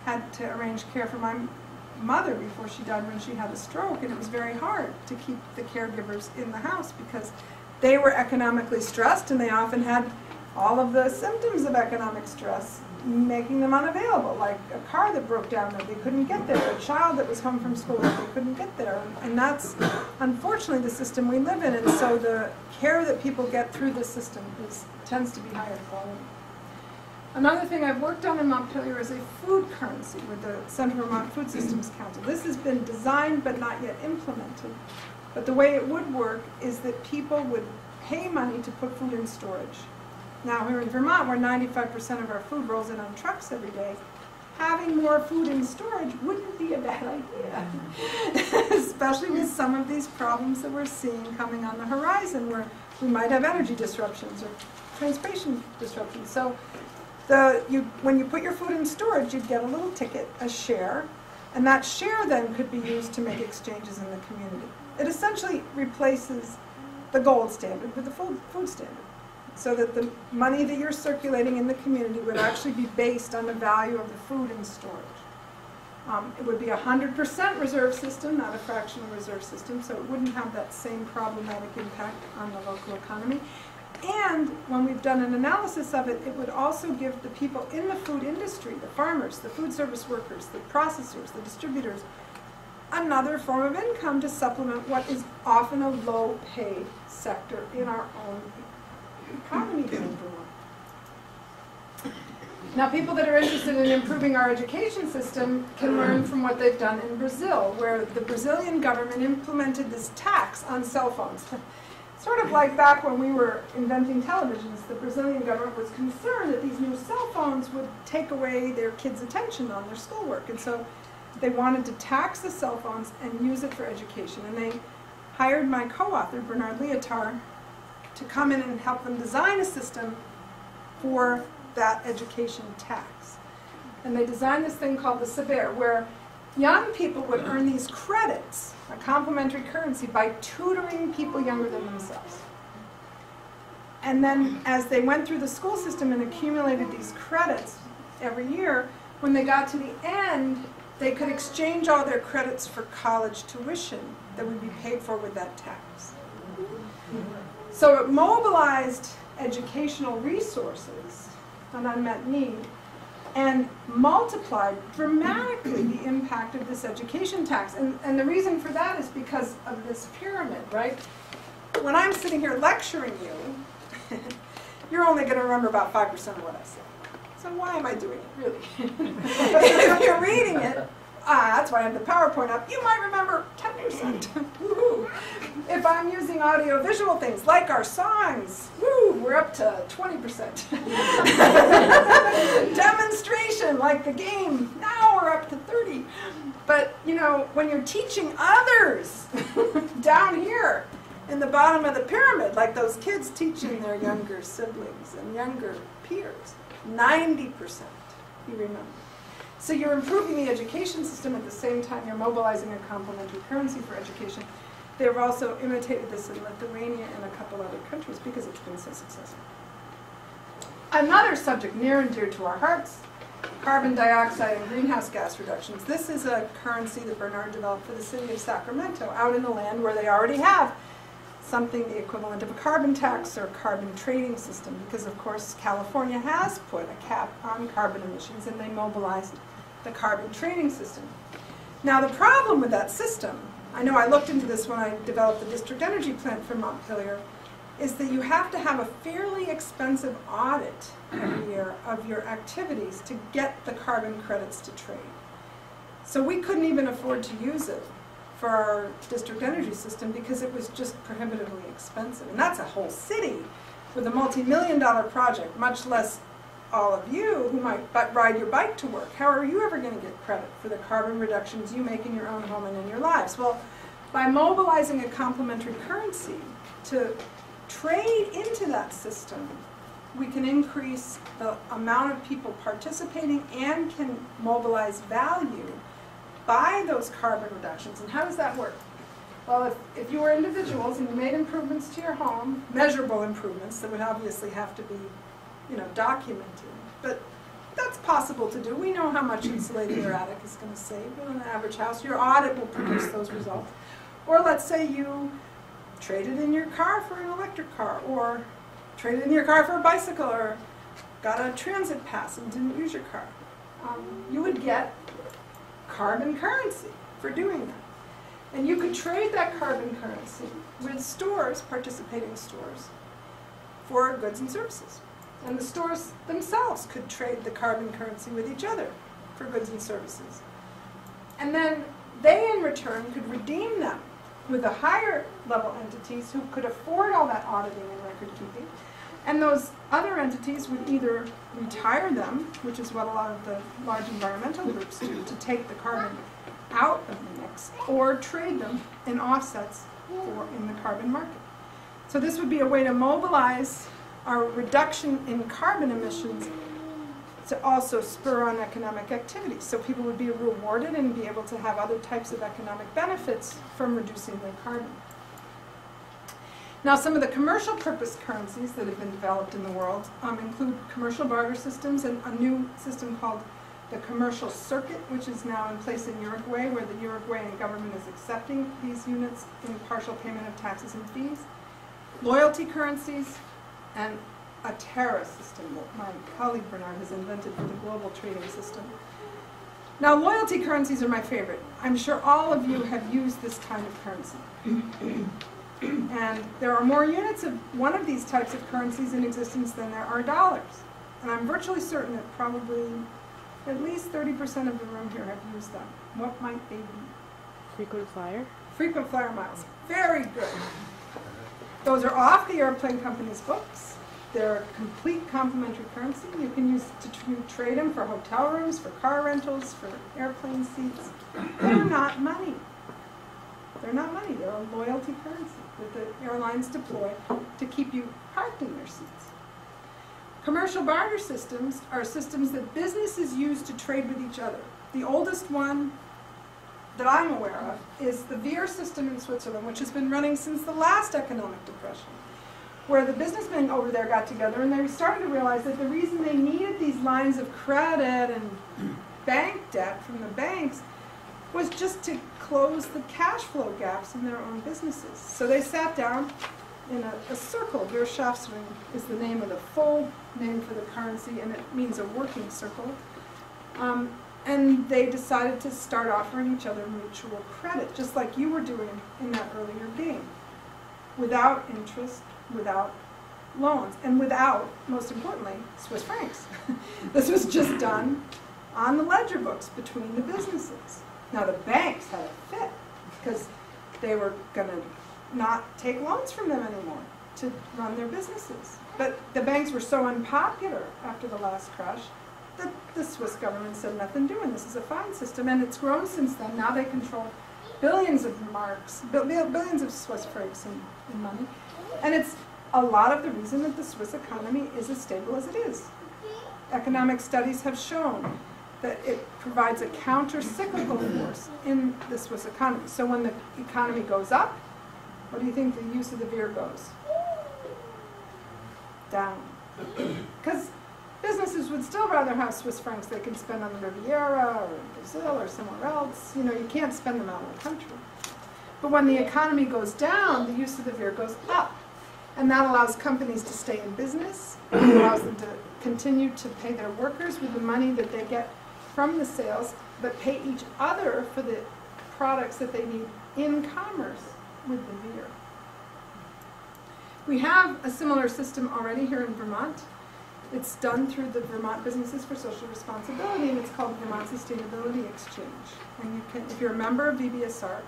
had to arrange care for my mother before she died when she had a stroke, and it was very hard to keep the caregivers in the house because they were economically stressed, and they often had all of the symptoms of economic stress making them unavailable, like a car that broke down that they couldn't get there, a child that was home from school that they couldn't get there. And that's unfortunately the system we live in, and so the care that people get through the system tends to be higher quality. Another thing I've worked on in Montpelier is a food currency with the Central Vermont Food Systems Council. This has been designed but not yet implemented. But the way it would work is that people would pay money to put food in storage. Now here in Vermont, where 95% of our food rolls in on trucks every day, having more food in storage wouldn't be a bad idea. Especially with some of these problems that we're seeing coming on the horizon, where we might have energy disruptions or transportation disruptions. So when you put your food in storage, you'd get a little ticket, a share, And that share then could be used to make exchanges in the community. It essentially replaces the gold standard with the food standard, so that the money that you're circulating in the community would actually be based on the value of the food in storage. It would be a 100% reserve system, not a fractional reserve system, so it wouldn't have that same problematic impact on the local economy. And when we've done an analysis of it, it would also give the people in the food industry, the farmers, the food service workers, the processors, the distributors, another form of income to supplement what is often a low-paid sector in our own economy here in Vermont. Now, people that are interested in improving our education system can learn from what they've done in Brazil, where the Brazilian government implemented this tax on cell phones. Sort of like back when we were inventing televisions, the Brazilian government was concerned that these new cell phones would take away their kids' attention on their schoolwork. And so they wanted to tax the cell phones and use it for education. And they hired my co-author, Bernard Leotard, to come in and help them design a system for that education tax. And they designed this thing called the saber, where young people would earn these credits, a complementary currency, by tutoring people younger than themselves. And then as they went through the school system and accumulated these credits every year, when they got to the end, they could exchange all their credits for college tuition that would be paid for with that tax. So it mobilized educational resources, an unmet need, and multiplied dramatically the impact of this education tax. And the reason for that is because of this pyramid, right? When I'm sitting here lecturing you, you're only going to remember about 5% of what I said. So why am I doing it, really? If you're reading it, that's why I have the PowerPoint up, you might remember 10%. Woo-hoo. If I'm using audio-visual things, like our songs, woo, we're up to 20%. Demonstration, like the game, now we're up to 30. But, you know, when you're teaching others down here in the bottom of the pyramid, like those kids teaching their younger siblings and younger peers, 90% you remember. So you're improving the education system at the same time you're mobilizing a complementary currency for education. They've also imitated this in Lithuania and a couple other countries because it's been so successful. Another subject near and dear to our hearts, carbon dioxide and greenhouse gas reductions. This is a currency that Bernard developed for the city of Sacramento, out in the land where they already have something the equivalent of a carbon tax or carbon trading system, because of course California has put a cap on carbon emissions and they mobilized the carbon trading system. Now the problem with that system, I know I looked into this when I developed the district energy plant for Montpelier, is that you have to have a fairly expensive audit every year of your activities to get the carbon credits to trade. So we couldn't even afford to use it for our district energy system because it was just prohibitively expensive. And that's a whole city with a multi-million-dollar project, much less all of you who might ride your bike to work. How are you ever going to get credit for the carbon reductions you make in your own home and in your lives? Well, by mobilizing a complementary currency to trade into that system, we can increase the amount of people participating and can mobilize value by those carbon reductions. And how does that work? Well, if you were individuals and you made improvements to your home, measurable improvements that would obviously have to be, you know, documented, but that's possible to do. We know how much insulating your attic is going to save in an average house. Your audit will produce those results. Or let's say you traded in your car for an electric car, or traded in your car for a bicycle, or got a transit pass and didn't use your car. You would get carbon currency for doing that. And you could trade that carbon currency with stores, participating stores, for goods and services. And the stores themselves could trade the carbon currency with each other for goods and services. And then they, in return, could redeem them with the higher level entities who could afford all that auditing and record keeping. And those other entities would either retire them, which is what a lot of the large environmental groups do, to take the carbon out of the mix, or trade them in offsets in the carbon market. So this would be a way to mobilize our reduction in carbon emissions to also spur on economic activity. So people would be rewarded and be able to have other types of economic benefits from reducing their carbon. Now, some of the commercial purpose currencies that have been developed in the world include commercial barter systems and a new system called the commercial circuit, which is now in place in Uruguay, where the Uruguayan government is accepting these units in partial payment of taxes and fees, loyalty currencies, and a tariff system that my colleague Bernard has invented for the global trading system. Now, loyalty currencies are my favorite. I'm sure all of you have used this kind of currency. And there are more units of one of these types of currencies in existence than there are dollars. And I'm virtually certain that probably at least 30% of the room here have used them. What might they be? Frequent flyer? Frequent flyer miles. Very good. Those are off the airplane company's books. They're a complete complementary currency. You can use to trade them for hotel rooms, for car rentals, for airplane seats. They're not money. They're not money. They're a loyalty currency that the airlines deploy to keep you parked in their seats. Commercial barter systems are systems that businesses use to trade with each other. The oldest one that I'm aware of is the Veer system in Switzerland, which has been running since the last economic depression, where the businessmen over there got together and they started to realize that the reason they needed these lines of credit and bank debt from the banks was just to close the cash flow gaps in their own businesses. So they sat down in a circle. Wirtschaftsring is the name of the full name for the currency, and it means a working circle. And they decided to start offering each other mutual credit, just like you were doing in that earlier game, without interest, without loans, and without, most importantly, Swiss francs. This was just done on the ledger books between the businesses. Now the banks had a fit because they were going to not take loans from them anymore to run their businesses. But the banks were so unpopular after the last crash that the Swiss government said nothing doing. This is a fine system, and it's grown since then. Now they control billions of marks, billions of Swiss francs in money. And it's a lot of the reason that the Swiss economy is as stable as it is. Economic studies have shown that it provides a counter-cyclical force in the Swiss economy. So when the economy goes up, what do you think the use of the Veer goes? Down. Because businesses would still rather have Swiss francs they can spend on the Riviera or in Brazil or somewhere else. You know, you can't spend them out of the country. But when the economy goes down, the use of the Veer goes up. And that allows companies to stay in business. It allows them to continue to pay their workers with the money that they get from the sales, but pay each other for the products that they need in commerce with the Veer. We have a similar system already here in Vermont. It's done through the Vermont Businesses for Social Responsibility, and it's called Vermont Sustainability Exchange. And you can, if you're a member of VBSR,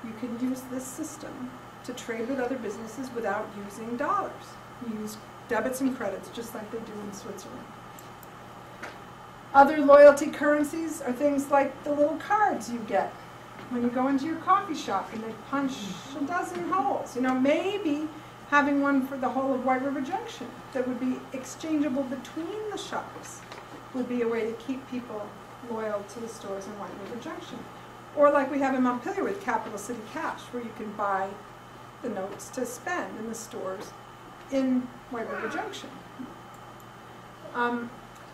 you can use this system to trade with other businesses without using dollars. You use debits and credits just like they do in Switzerland. Other loyalty currencies are things like the little cards you get when you go into your coffee shop and they punch a dozen holes. You know, maybe having one for the whole of White River Junction that would be exchangeable between the shops would be a way to keep people loyal to the stores in White River Junction. Or like we have in Montpelier with Capital City Cash, where you can buy the notes to spend in the stores in White River Junction.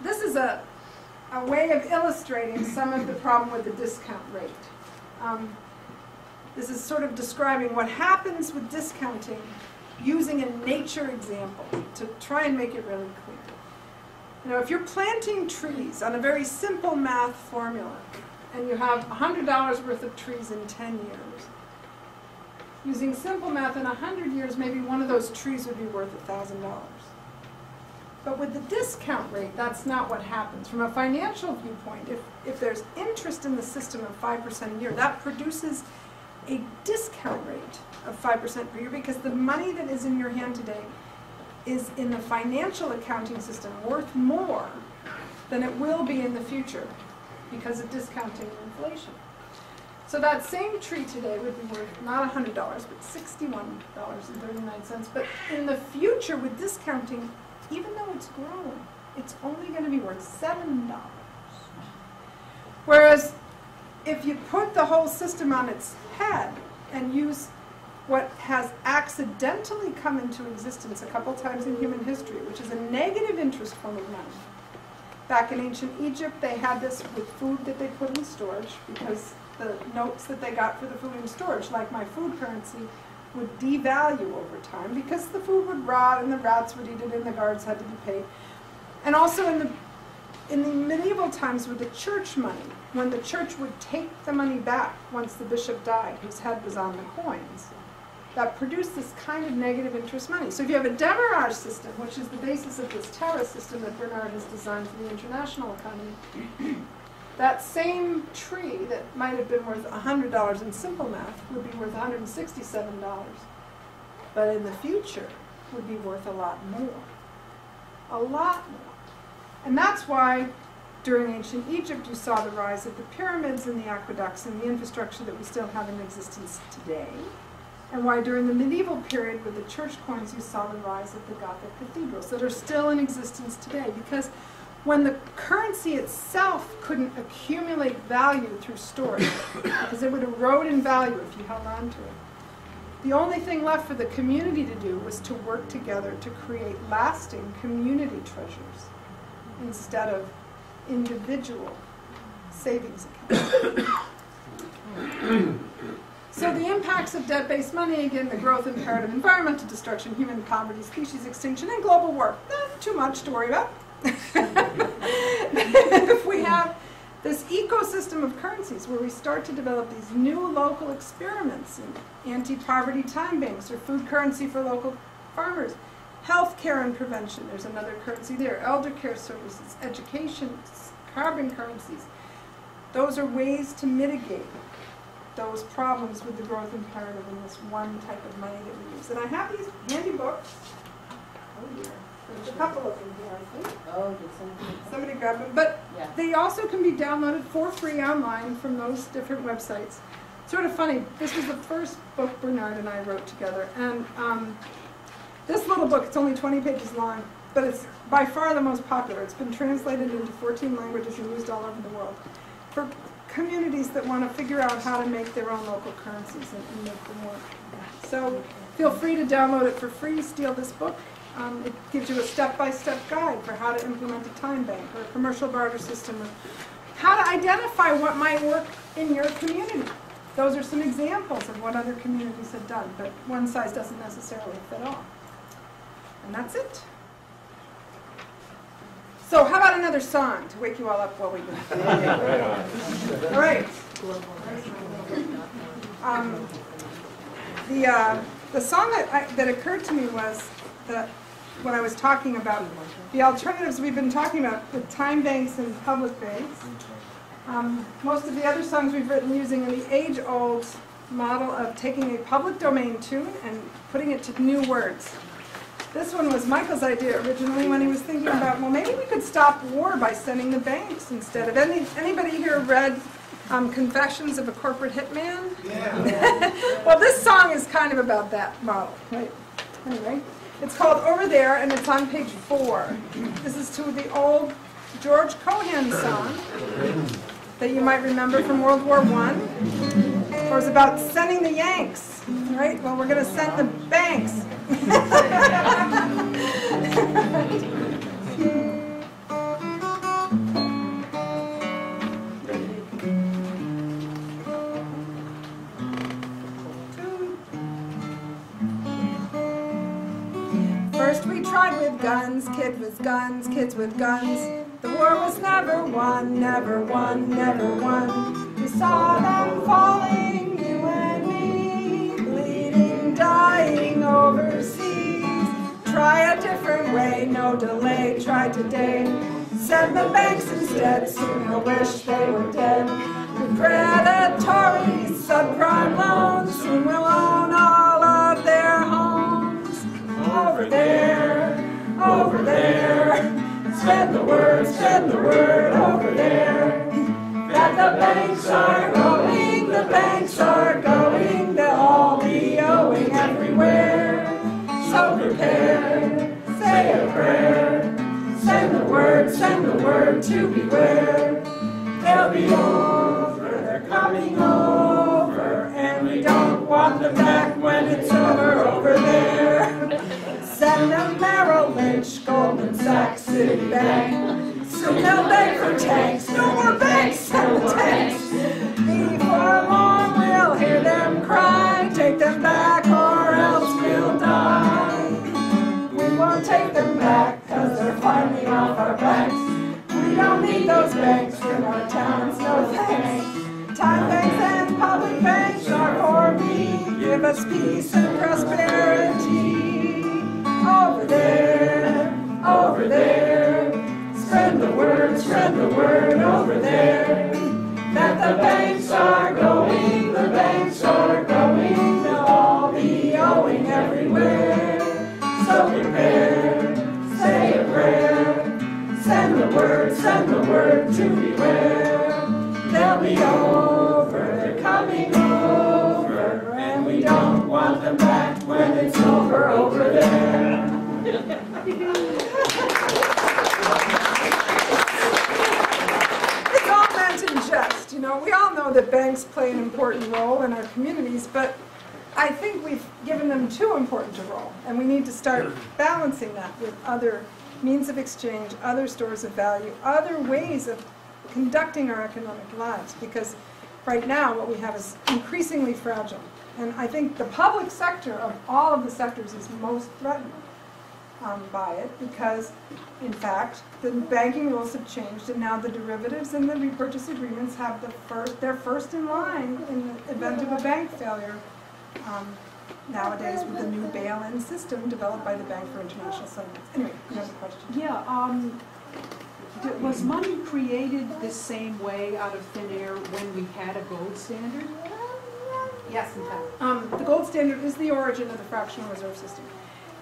This is a way of illustrating some of the problem with the discount rate. This is sort of describing what happens with discounting using a nature example to try and make it really clear. You know, if you're planting trees on a very simple math formula, and you have $100 worth of trees in 10 years, using simple math, in 100 years, maybe one of those trees would be worth $1,000. But with the discount rate, that's not what happens. From a financial viewpoint, if there's interest in the system of 5% a year, that produces a discount rate of 5% per year, because the money that is in your hand today is in the financial accounting system worth more than it will be in the future because of discounting and inflation. So that same tree today would be worth not $100, but $61.39. But in the future, with discounting, even though it's grown, it's only going to be worth $7. Whereas if you put the whole system on its head and use what has accidentally come into existence a couple times in human history, which is a negative interest form of money. Back in ancient Egypt, they had this with food that they put in storage because the notes that they got for the food in storage, like my food currency, would devalue over time because the food would rot and the rats would eat it and the guards had to be paid. And also in the medieval times with the church money, when the church would take the money back once the bishop died, whose head was on the coins, that produced this kind of negative interest money. So if you have a demarrage system, which is the basis of this Terra system that Bernard has designed for the international economy, that same tree that might have been worth $100 in simple math would be worth $167. But in the future, would be worth a lot more. A lot more. And that's why during ancient Egypt you saw the rise of the pyramids and the aqueducts and the infrastructure that we still have in existence today. And why during the medieval period with the church coins you saw the rise of the Gothic cathedrals that are still in existence today. Because when the currency itself couldn't accumulate value through storage, because it would erode in value if you held on to it, the only thing left for the community to do was to work together to create lasting community treasures instead of individual savings accounts. So the impacts of debt-based money, again, the growth imperative, environmental destruction, human poverty, species extinction, and global war. Not too much to worry about. If we have this ecosystem of currencies where we start to develop these new local experiments in anti-poverty time banks or food currency for local farmers, health care and prevention, there's another currency there, elder care services, education, carbon currencies. Those are ways to mitigate those problems with the growth imperative in this one type of money that we use. And I have these handy books. Oh dear. There's a couple of them here, I think. Oh, did Somebody grab them. But Yeah. they also can be downloaded for free online from those different websites. Sort of funny, this was the first book Bernard and I wrote together. And this little book, it's only 20 pages long, but it's by far the most popular. It's been translated into 14 languages and used all over the world for communities that want to figure out how to make their own local currencies and make them work. So feel free to download it for free, steal this book. It gives you a step-by-step guide for how to implement a time bank or a commercial barter system, or how to identify what might work in your community. Those are some examples of what other communities have done, but one size doesn't necessarily fit all. And that's it. So how about another song to wake you all up while we go? All right. The song that occurred to me was that when I was talking about the alternatives we've been talking about with time banks and public banks. Most of the other songs we've written using the age-old model of taking a public domain tune and putting it to new words. This one was Michael's idea originally when he was thinking about, well, maybe we could stop war by sending the banks instead of. Anybody here read Confessions of a Corporate Hitman? Yeah. Well, this song is kind of about that model, right? Anyway, it's called Over There, and it's on page 4. This is to the old George Cohan song that you might remember from World War I. It was about sending the Yanks, right? Well, we're going to send the banks. First we tried with guns, kids with guns, kids with guns. The war was never won, never won, never won. We saw them falling, you and me, bleeding, dying overseas. Try a different way, no delay, try today. Send the banks instead, soon you'll wish they were dead. With predatory subprime loans, soon we'll own all of their homes. Over there, over there. Spread the word over there. That the banks are going, the banks are going. They'll all be owing everywhere. So prepare, say a prayer, send the word. word to beware. They'll be over, they're coming over, and we don't want them back when it's over there. Send them Merrill Lynch, Goldman Sachs, Citibank. Soon they'll beg for tanks, no more banks, send the tanks. Before long we'll hear them cry, take them back or else we'll die. We won't take them back, cause they're finally off our backs. We don't need those banks in our towns, no thanks. Time banks and public banks are for me. Give us peace and prosperity. Over there, over there. Spread the word over there. That the banks are going, the banks are going. They'll all be owing everywhere. So prepare, say a prayer. Send the word to beware. They'll be over, they're coming over, and we don't want them back when it's over there. It's all meant in jest, you know. We all know that banks play an important role in our communities, but I think we've given them too important a role, and we need to start balancing that with other means of exchange, other stores of value, other ways of conducting our economic lives, because right now what we have is increasingly fragile. And I think the public sector of all of the sectors is most threatened by it, because in fact the banking rules have changed, and now the derivatives and the repurchase agreements have they're first in line in the event of a bank failure. Nowadays with the new bail-in system developed by the Bank for International Settlements. Anyway, another question. Yeah, was money created the same way out of thin air when we had a gold standard? Yes, in fact. The gold standard is the origin of the fractional reserve system.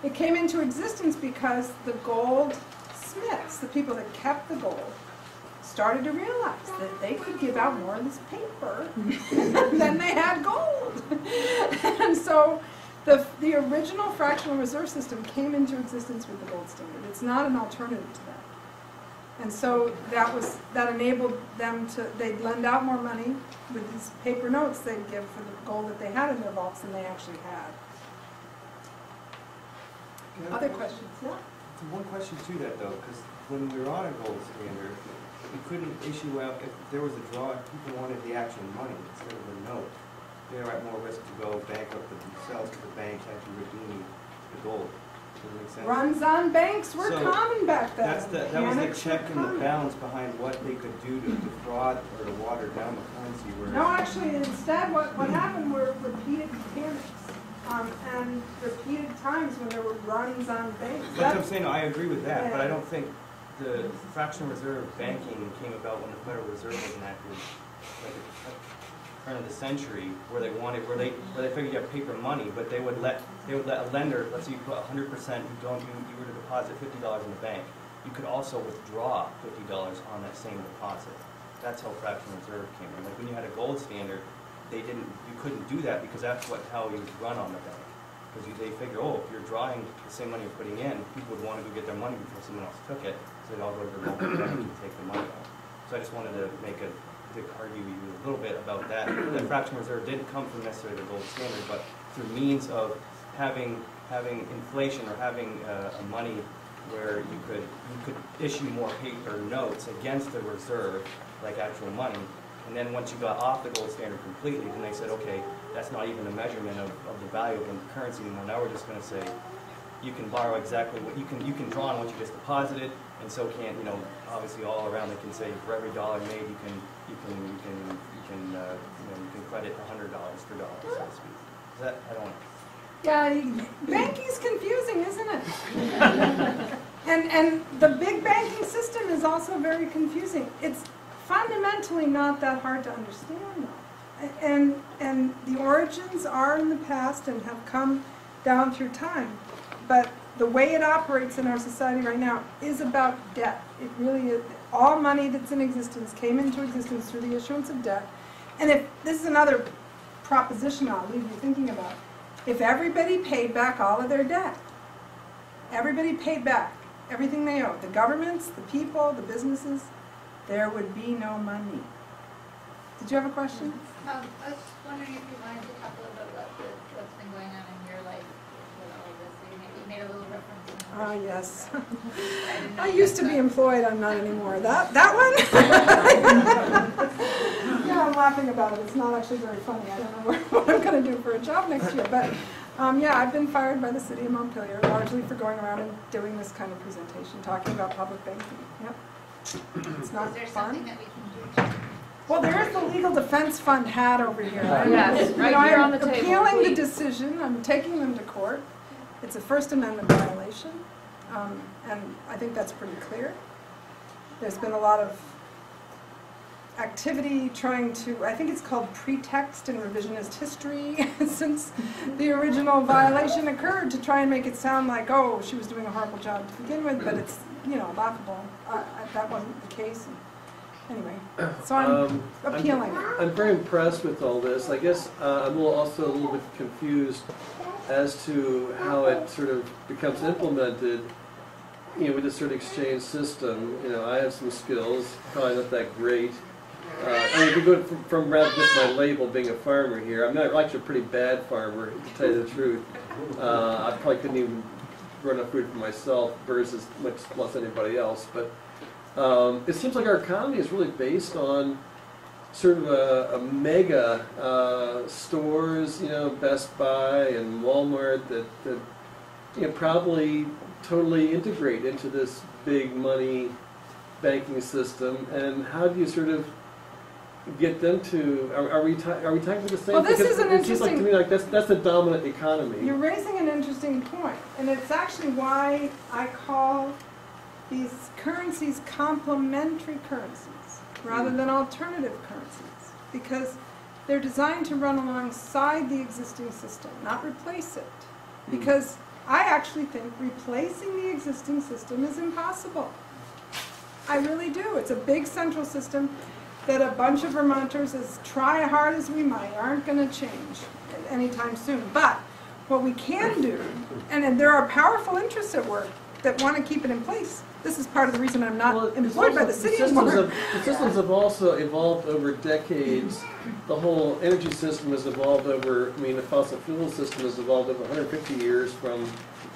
It came into existence because the goldsmiths, the people that kept the gold, started to realize that they could give out more of this paper than they had gold. And so the original fractional reserve system came into existence with the gold standard. It's not an alternative to that. And so that enabled them to, they'd lend out more money with these paper notes they'd give for the gold that they had in their vaults than they actually had. Other questions? Yeah? One question to that though, because when we were on a gold standard, we couldn't issue out, if there was a draw, people wanted the actual money instead of a note. They were at more risk to go bankrupt themselves because the banks had to redeem the gold. Does that make sense? Runs on banks were common back then. That was the check and the balance behind what they could do to defraud or to water down the currency. No, actually, instead, what happened were repeated panics and repeated times when there were runs on banks. That's what I'm saying. I agree with that, but I don't think the fractional reserve banking came about when the Federal Reserve was enacted, like at the turn of the century, where they figured you have paper money, but they would let a lender, let's say you put 100%, you were to deposit $50 in the bank, you could also withdraw $50 on that same deposit. That's how fractional reserve came in. Like when you had a gold standard, you couldn't do that because that's how you would run on the bank. Because they figure, oh, if you're drawing the same money you're putting in, people would want to go get their money before someone else took it, so they'd all go to the local bank and take the money out. So I just wanted to argue with you a little bit about that. The fractional reserve didn't come from necessarily the gold standard, but through means of having inflation or having a money where you could issue more paper notes against the reserve, like actual money. And then once you got off the gold standard completely, then they said, okay, that's not even a measurement of the value of the currency anymore. Now we're just going to say you can borrow exactly what you can draw on what you just deposited, and so can obviously all around they can say for every dollar made you can credit $100 for dollars, so to speak. Is that I don't want. Yeah, banking's confusing, isn't it? and the big banking system is also very confusing. It's fundamentally not that hard to understand, though. And the origins are in the past and have come down through time. But the way it operates in our society right now is about debt. It really is. All money that's in existence came into existence through the issuance of debt. And if this is another proposition I'll leave you thinking about. If everybody paid back all of their debt, everybody paid back everything they own, the governments, the people, the businesses, there would be no money. Did you have a question? I was wondering if you wanted to talk a little bit about what's been going on in your life with all of this. So you made a little reference. Ah, yes. I used to be employed, I'm not anymore. That one? Yeah, I'm laughing about it. It's not actually very funny. I don't know what I'm going to do for a job next year. But yeah, I've been fired by the city of Montpelier, largely for going around and doing this kind of presentation, talking about public banking. Yep. It's not Is there fun. something that we can do? Well, there is the Legal Defense Fund hat over here. Yes, right here on the table, appealing the please. decision. I'm taking them to court. It's a First Amendment violation, and I think that's pretty clear. There's been a lot of activity trying to, I think it's called pretext and revisionist history, since the original violation occurred, to try and make it sound like, oh, she was doing a horrible job to begin with, but it's, you know, laughable. That wasn't the case. Anyway, so I'm appealing. I'm very impressed with all this. I guess I'm also a little bit confused as to how it sort of becomes implemented, you know, with this sort of exchange system. You know, I have some skills, probably not that great. I mean, to go from rather just my label being a farmer here, I'm not actually a pretty bad farmer, to tell you the truth. I probably couldn't even grow enough food for myself versus much less anybody else. But it seems like our economy is really based on sort of a mega stores, you know, Best Buy and Walmart that you know, probably totally integrate into this big money banking system. And how do you sort of get them to? Are we talking about the same? Well, this because is an it seems like to me like that's the dominant economy. You're raising an interesting point, and it's actually why I call these currencies complementary currencies rather than alternative currencies, because they're designed to run alongside the existing system, not replace it. Because I actually think replacing the existing system is impossible. I really do. It's a big central system that a bunch of Vermonters, as try hard as we might, aren't going to change anytime soon. But what we can do, and there are powerful interests at work that want to keep it in place. This is part of the reason I'm not employed by the city anymore. The systems have also evolved over decades. The whole energy system has evolved over, I mean, the fossil fuel system has evolved over 150 years from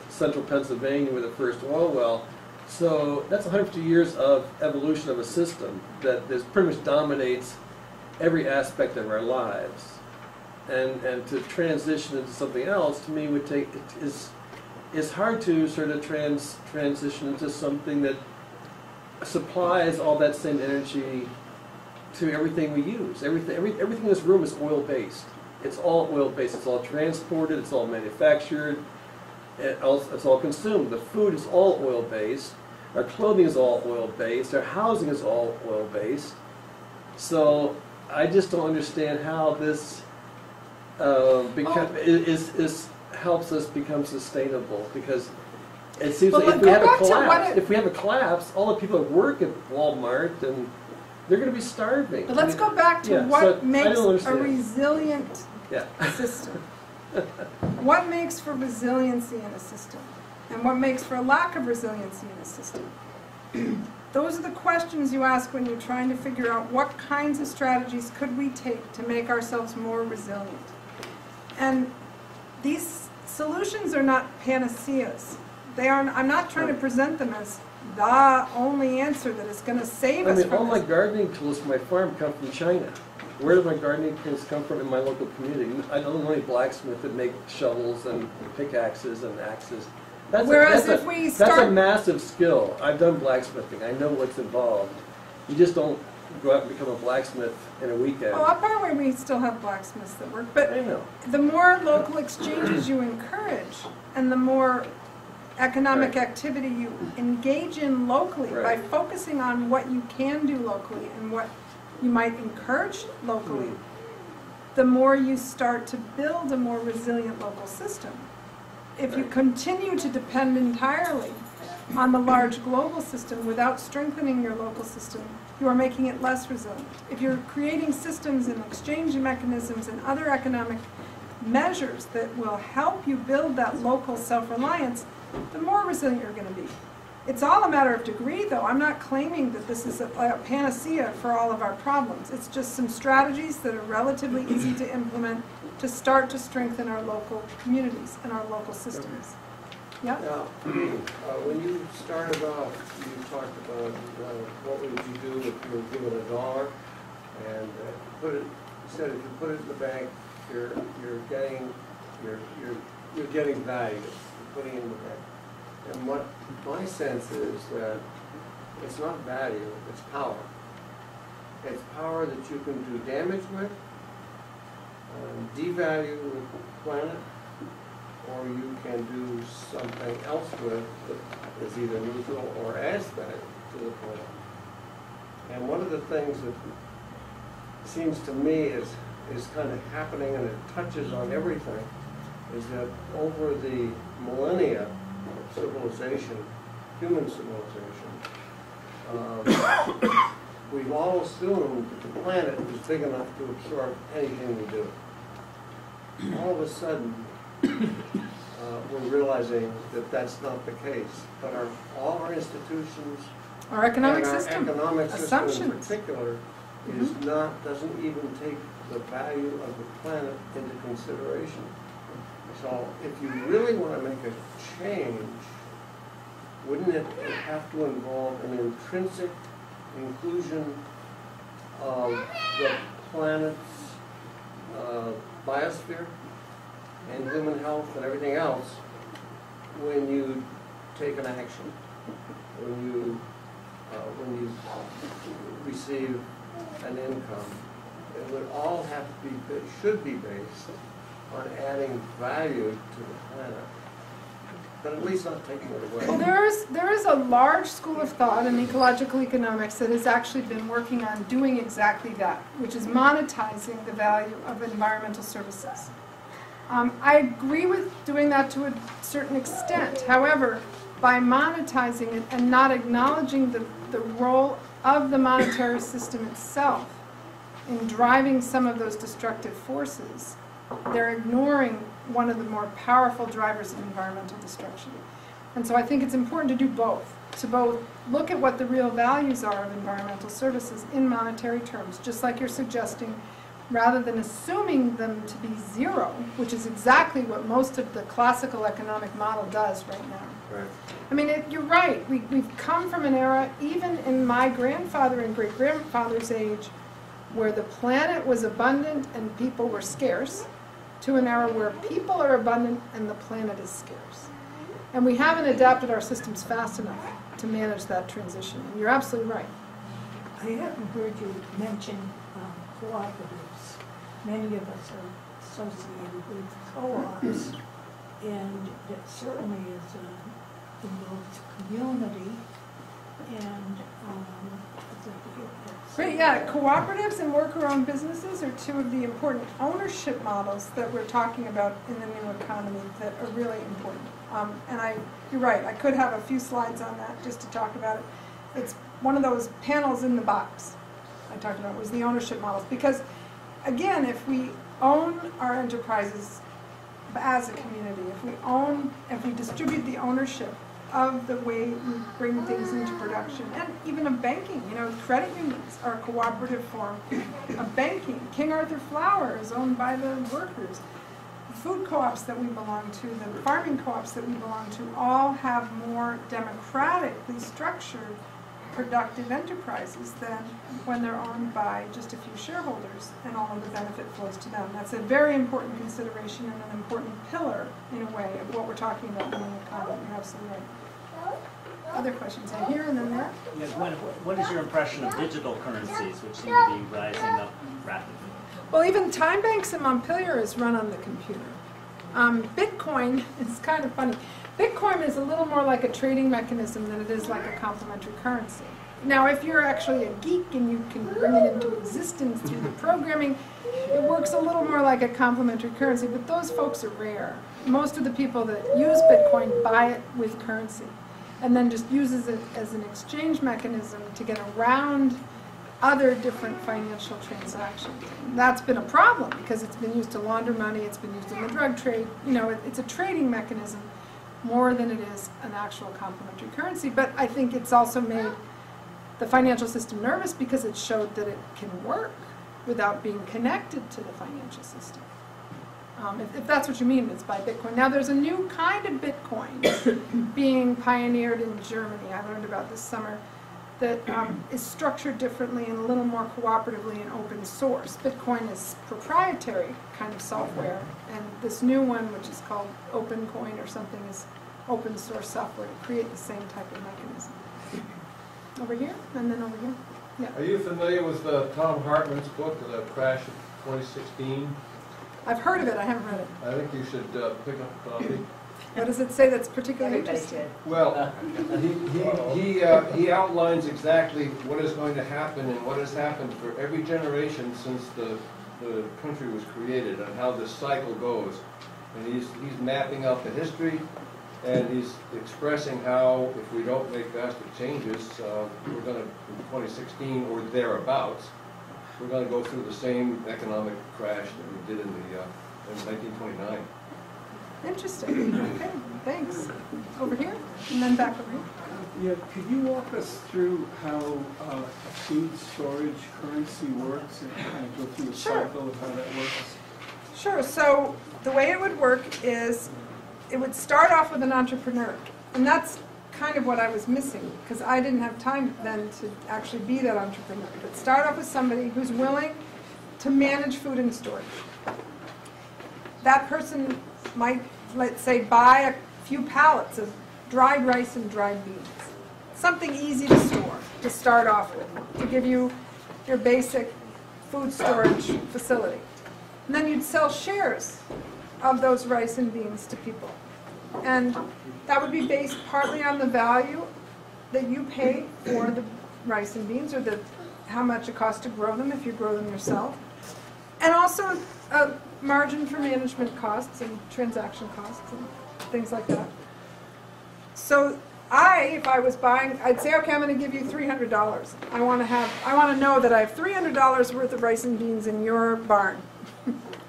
central Pennsylvania with the first oil well. So that's 150 years of evolution of a system that pretty much dominates every aspect of our lives. And to transition into something else, to me, would take, it's hard to sort of transition into something that supplies all that same energy to everything we use. Everything in this room is oil-based. It's all oil-based. It's all transported. It's all manufactured. It's all consumed. The food is all oil-based. Our clothing is all oil-based. Our housing is all oil-based. So I just don't understand how this helps us become sustainable, because it seems like if we have a collapse, all the people that work at Walmart, and they're going to be starving. But let's go back to what makes a resilient Yeah. system. What makes for resiliency in a system? And what makes for a lack of resiliency in a system? Those are the questions you ask when you're trying to figure out what kinds of strategies could we take to make ourselves more resilient. And these solutions are not panaceas. They are. I'm not trying to present them as the only answer that is going to save us from all my this. gardening tools for my farm come from China. Where do my gardening tools come from in my local community? I don't know any blacksmiths that make shovels and pickaxes and axes. That's a massive skill. I've done blacksmithing. I know what's involved. You just don't go out and become a blacksmith in a weekend. Well, up our way we still have blacksmiths that work, but I know. the more local exchanges you encourage and the more economic activity you engage in locally by focusing on what you can do locally and what you might encourage locally, the more you start to build a more resilient local system. If you continue to depend entirely on the large global system without strengthening your local system, you are making it less resilient. If you're creating systems and exchange mechanisms and other economic measures that will help you build that local self-reliance, the more resilient you're going to be. It's all a matter of degree, though. I'm not claiming that this is a panacea for all of our problems. It's just some strategies that are relatively easy to implement to start to strengthen our local communities and our local systems. Yeah? Now, when you started off, you talked about what would you do if you were given $1 and put it. You said if you put it in the bank, you're getting value. You're putting it in the bank. And what my sense is that it's not value, it's power. It's power that you can do damage with, devalue the planet, or you can do something else with that is either neutral or adds value to the planet. And one of the things that seems to me is kind of happening, and it touches on everything, is that over the millennia of civilization, human civilization, we've all assumed that the planet was big enough to absorb anything we do. All of a sudden, we're realizing that that's not the case. But all our institutions, Our economic and our system, economic system in assumptions. particular, doesn't even take the value of the planet into consideration. So if you really want to make a change, wouldn't it have to involve an intrinsic inclusion of the planet's biosphere and human health and everything else when you take an action, when you receive an income? It would all have to be, should be based on adding value to the planet, but at least not taking it away. Well, there is a large school of thought in ecological economics that has actually been working on doing exactly that, which is monetizing the value of environmental services. I agree with doing that to a certain extent. However, by monetizing it and not acknowledging the role of the monetary system itself in driving some of those destructive forces, they're ignoring one of the more powerful drivers of environmental destruction. And so I think it's important to do both, to both look at what the real values are of environmental services in monetary terms, just like you're suggesting, rather than assuming them to be zero, which is exactly what most of the classical economic model does right now. Right. I mean, you're right. We've come from an era, even in my grandfather and great-grandfather's age, where the planet was abundant and people were scarce, to an era where people are abundant and the planet is scarce. And we haven't adapted our systems fast enough to manage that transition. And you're absolutely right. I haven't heard you mention cooperatives. Many of us are associated with co-ops, and it certainly is involves community and Great, yeah, cooperatives and worker-owned businesses are two of the important ownership models that we're talking about in the new economy that are really important. And you're right, I could have a few slides on that just to talk about it. It's one of those panels in the box I talked about was the ownership models. Because, again, if we own our enterprises as a community, if we distribute the ownership of the way we bring things into production, and even of banking. Credit unions are a cooperative form of banking. King Arthur Flour is owned by the workers. The food co-ops that we belong to, the farming co-ops that we belong to, all have more democratically structured productive enterprises than when they're owned by just a few shareholders and all of the benefit flows to them. That's a very important consideration and an important pillar, in a way, of what we're talking about in the economy. You're absolutely right. Other questions? Here and then there? Yes, what is your impression of digital currencies, which seem to be rising up rapidly? Well, even Time Banks in Montpelier is run on the computer. Bitcoin, it's kind of funny. Bitcoin is a little more like a trading mechanism than it is like a complementary currency. Now, if you're actually a geek and you can bring it into existence through the programming, it works a little more like a complementary currency, but those folks are rare. Most of the people that use Bitcoin buy it with currency and then just uses it as an exchange mechanism to get around other different financial transactions. That's been a problem because it's been used to launder money, it's been used in the drug trade. It's a trading mechanism more than it is an actual complementary currency. But I think it's also made the financial system nervous because it showed that it can work without being connected to the financial system. If that's what you mean, it's by Bitcoin. Now there's a new kind of Bitcoin being pioneered in Germany, I learned about this summer, that is structured differently and a little more cooperatively and open source. Bitcoin is proprietary kind of software, and this new one, which is called OpenCoin or something, is open source software to create the same type of mechanism. Over here, and then over here. Yeah. Are you familiar with Tom Hartman's book, The Crash of 2016? I've heard of it, I haven't read it. I think you should pick up a copy. What does it say that's particularly interesting? Well, he outlines exactly what is going to happen and what has happened for every generation since the country was created and how this cycle goes. And he's mapping out the history, and he's expressing how if we don't make drastic changes, we're going to, in 2016 or thereabouts, we're going to go through the same economic crash that we did in 1929. Interesting. Okay, thanks. Over here, and then back over here. Yeah, could you walk us through how a food storage currency works and kind of go through a cycle of how that works? Sure. So the way it would work is it would start off with an entrepreneur, and that's kind of what I was missing because I didn't have time then to actually be that entrepreneur. But start off with somebody who's willing to manage food and storage. That person might, let's say, buy a few pallets of dried rice and dried beans. Something easy to store, to start off with, to give you your basic food storage facility. And then you'd sell shares of those rice and beans to people. And that would be based partly on the value that you pay for the rice and beans, or how much it costs to grow them if you grow them yourself. And also a margin for management costs and transaction costs and things like that. So if I was buying, I'd say, okay, I'm going to give you $300. I want to know that I have $300 worth of rice and beans in your barn,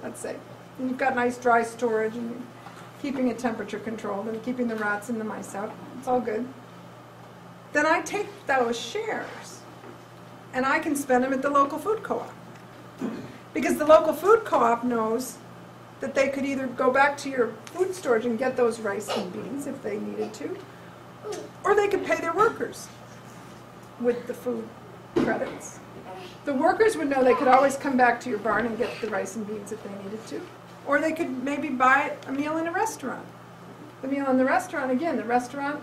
let's say. And you've got nice dry storage and you're keeping it temperature controlled and keeping the rats and the mice out. It's all good. Then I take those shares and I can spend them at the local food co-op. Because the local food co-op knows that they could either go back to your food storage and get those rice and beans if they needed to, or they could pay their workers with the food credits. The workers would know they could always come back to your barn and get the rice and beans if they needed to, or they could maybe buy a meal in a restaurant. The meal in the restaurant, again, the restaurant,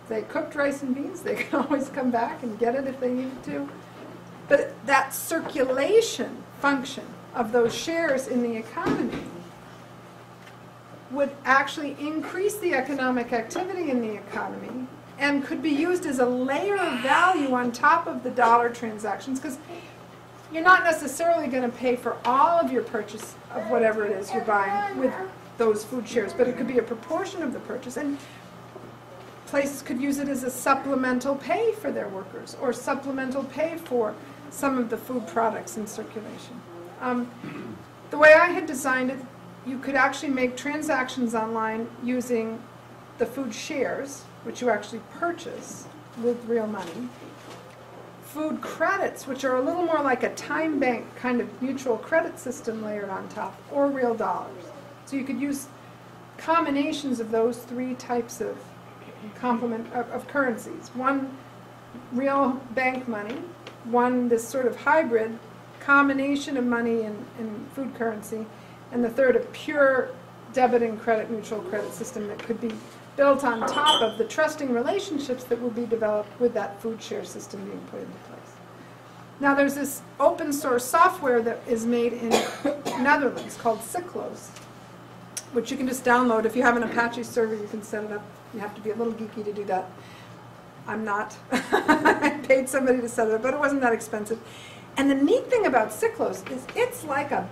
they cooked rice and beans, they could always come back and get it if they needed to. But that circulation function of those shares in the economy would actually increase the economic activity in the economy and could be used as a layer of value on top of the dollar transactions, because you're not necessarily going to pay for all of your purchase of whatever it is you're buying with those food shares, but it could be a proportion of the purchase. And places could use it as a supplemental pay for their workers or supplemental pay for some of the food products in circulation. The way I had designed it, you could actually make transactions online using the food shares, which you actually purchase with real money, food credits, which are a little more like a time bank kind of mutual credit system layered on top, or real dollars. So you could use combinations of those three types of of currencies. One, real bank money. One, this sort of hybrid combination of money and food currency. And the third, a pure debit and credit mutual credit system that could be built on top of the trusting relationships that will be developed with that food share system being put into place. Now there's this open source software that is made in Netherlands called Cyclos, which you can just download. If you have an Apache server, you can set it up. You have to be a little geeky to do that. I'm not. I paid somebody to set it up, but it wasn't that expensive. And the neat thing about Cyclos is it's like a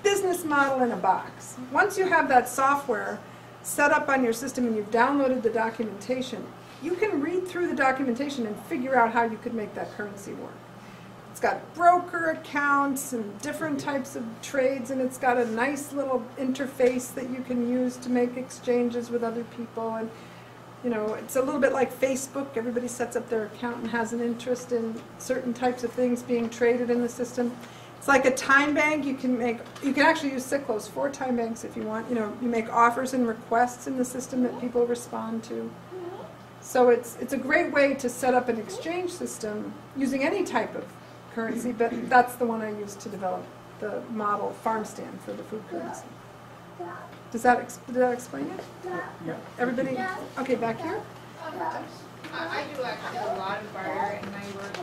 business model in a box. Once you have that software set up on your system and you've downloaded the documentation, you can read through the documentation and figure out how you could make that currency work. It's got broker accounts and different types of trades, and it's got a nice little interface that you can use to make exchanges with other people. And you know, it's a little bit like Facebook. Everybody sets up their account and has an interest in certain types of things being traded in the system. It's like a time bank. You can actually use Cyclos for time banks if you want. You know, you make offers and requests in the system that people respond to. So it's a great way to set up an exchange system using any type of currency, but that's the one I used to develop the model farm stand for the food currency. Did that explain it? Yeah. Everybody? Okay, back here? I do actually a lot of barter in my work.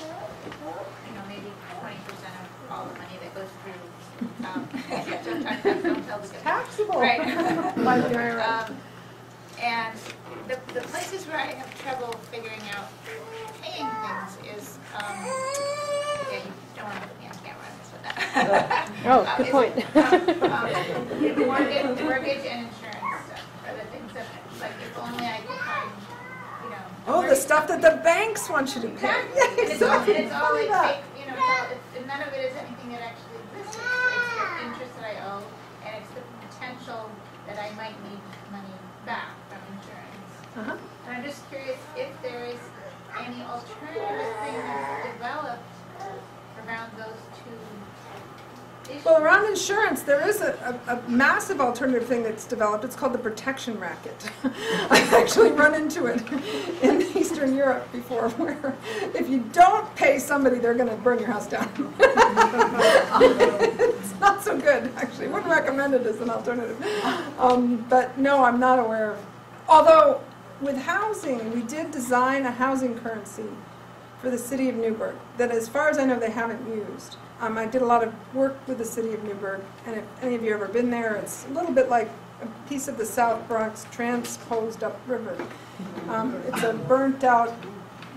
You know, maybe 20% of all the money that goes through. Sometimes I don't tell the difference. Taxable. Right. And the places where I have trouble figuring out paying things is, yeah, you don't want to put me on camera, I mess with that. Oh, good point. Mortgage and insurance stuff are the things that, like, if only I could find, you know. Oh, the stuff that the banks want you to pay. Exactly. And it's all like fake, you know, and none of it is anything that actually exists. It's the interest that I owe, and it's the potential that I might need money back from insurance. And I'm just curious if there is any alternative thing that's developed around those two issues. Well, around insurance, there is a massive alternative thing that's developed. It's called the protection racket. I've actually run into it in Eastern Europe before, where if you don't pay somebody, they're going to burn your house down. It's not so good, actually. Wouldn't recommend it as an alternative. But no, I'm not aware of. Although, with housing, we did design a housing currency for the city of Newburgh that, as far as I know, they haven't used. I did a lot of work with the city of Newburgh, and if any of you have ever been there, it's a little bit like a piece of the South Bronx transposed upriver. It's a burnt-out,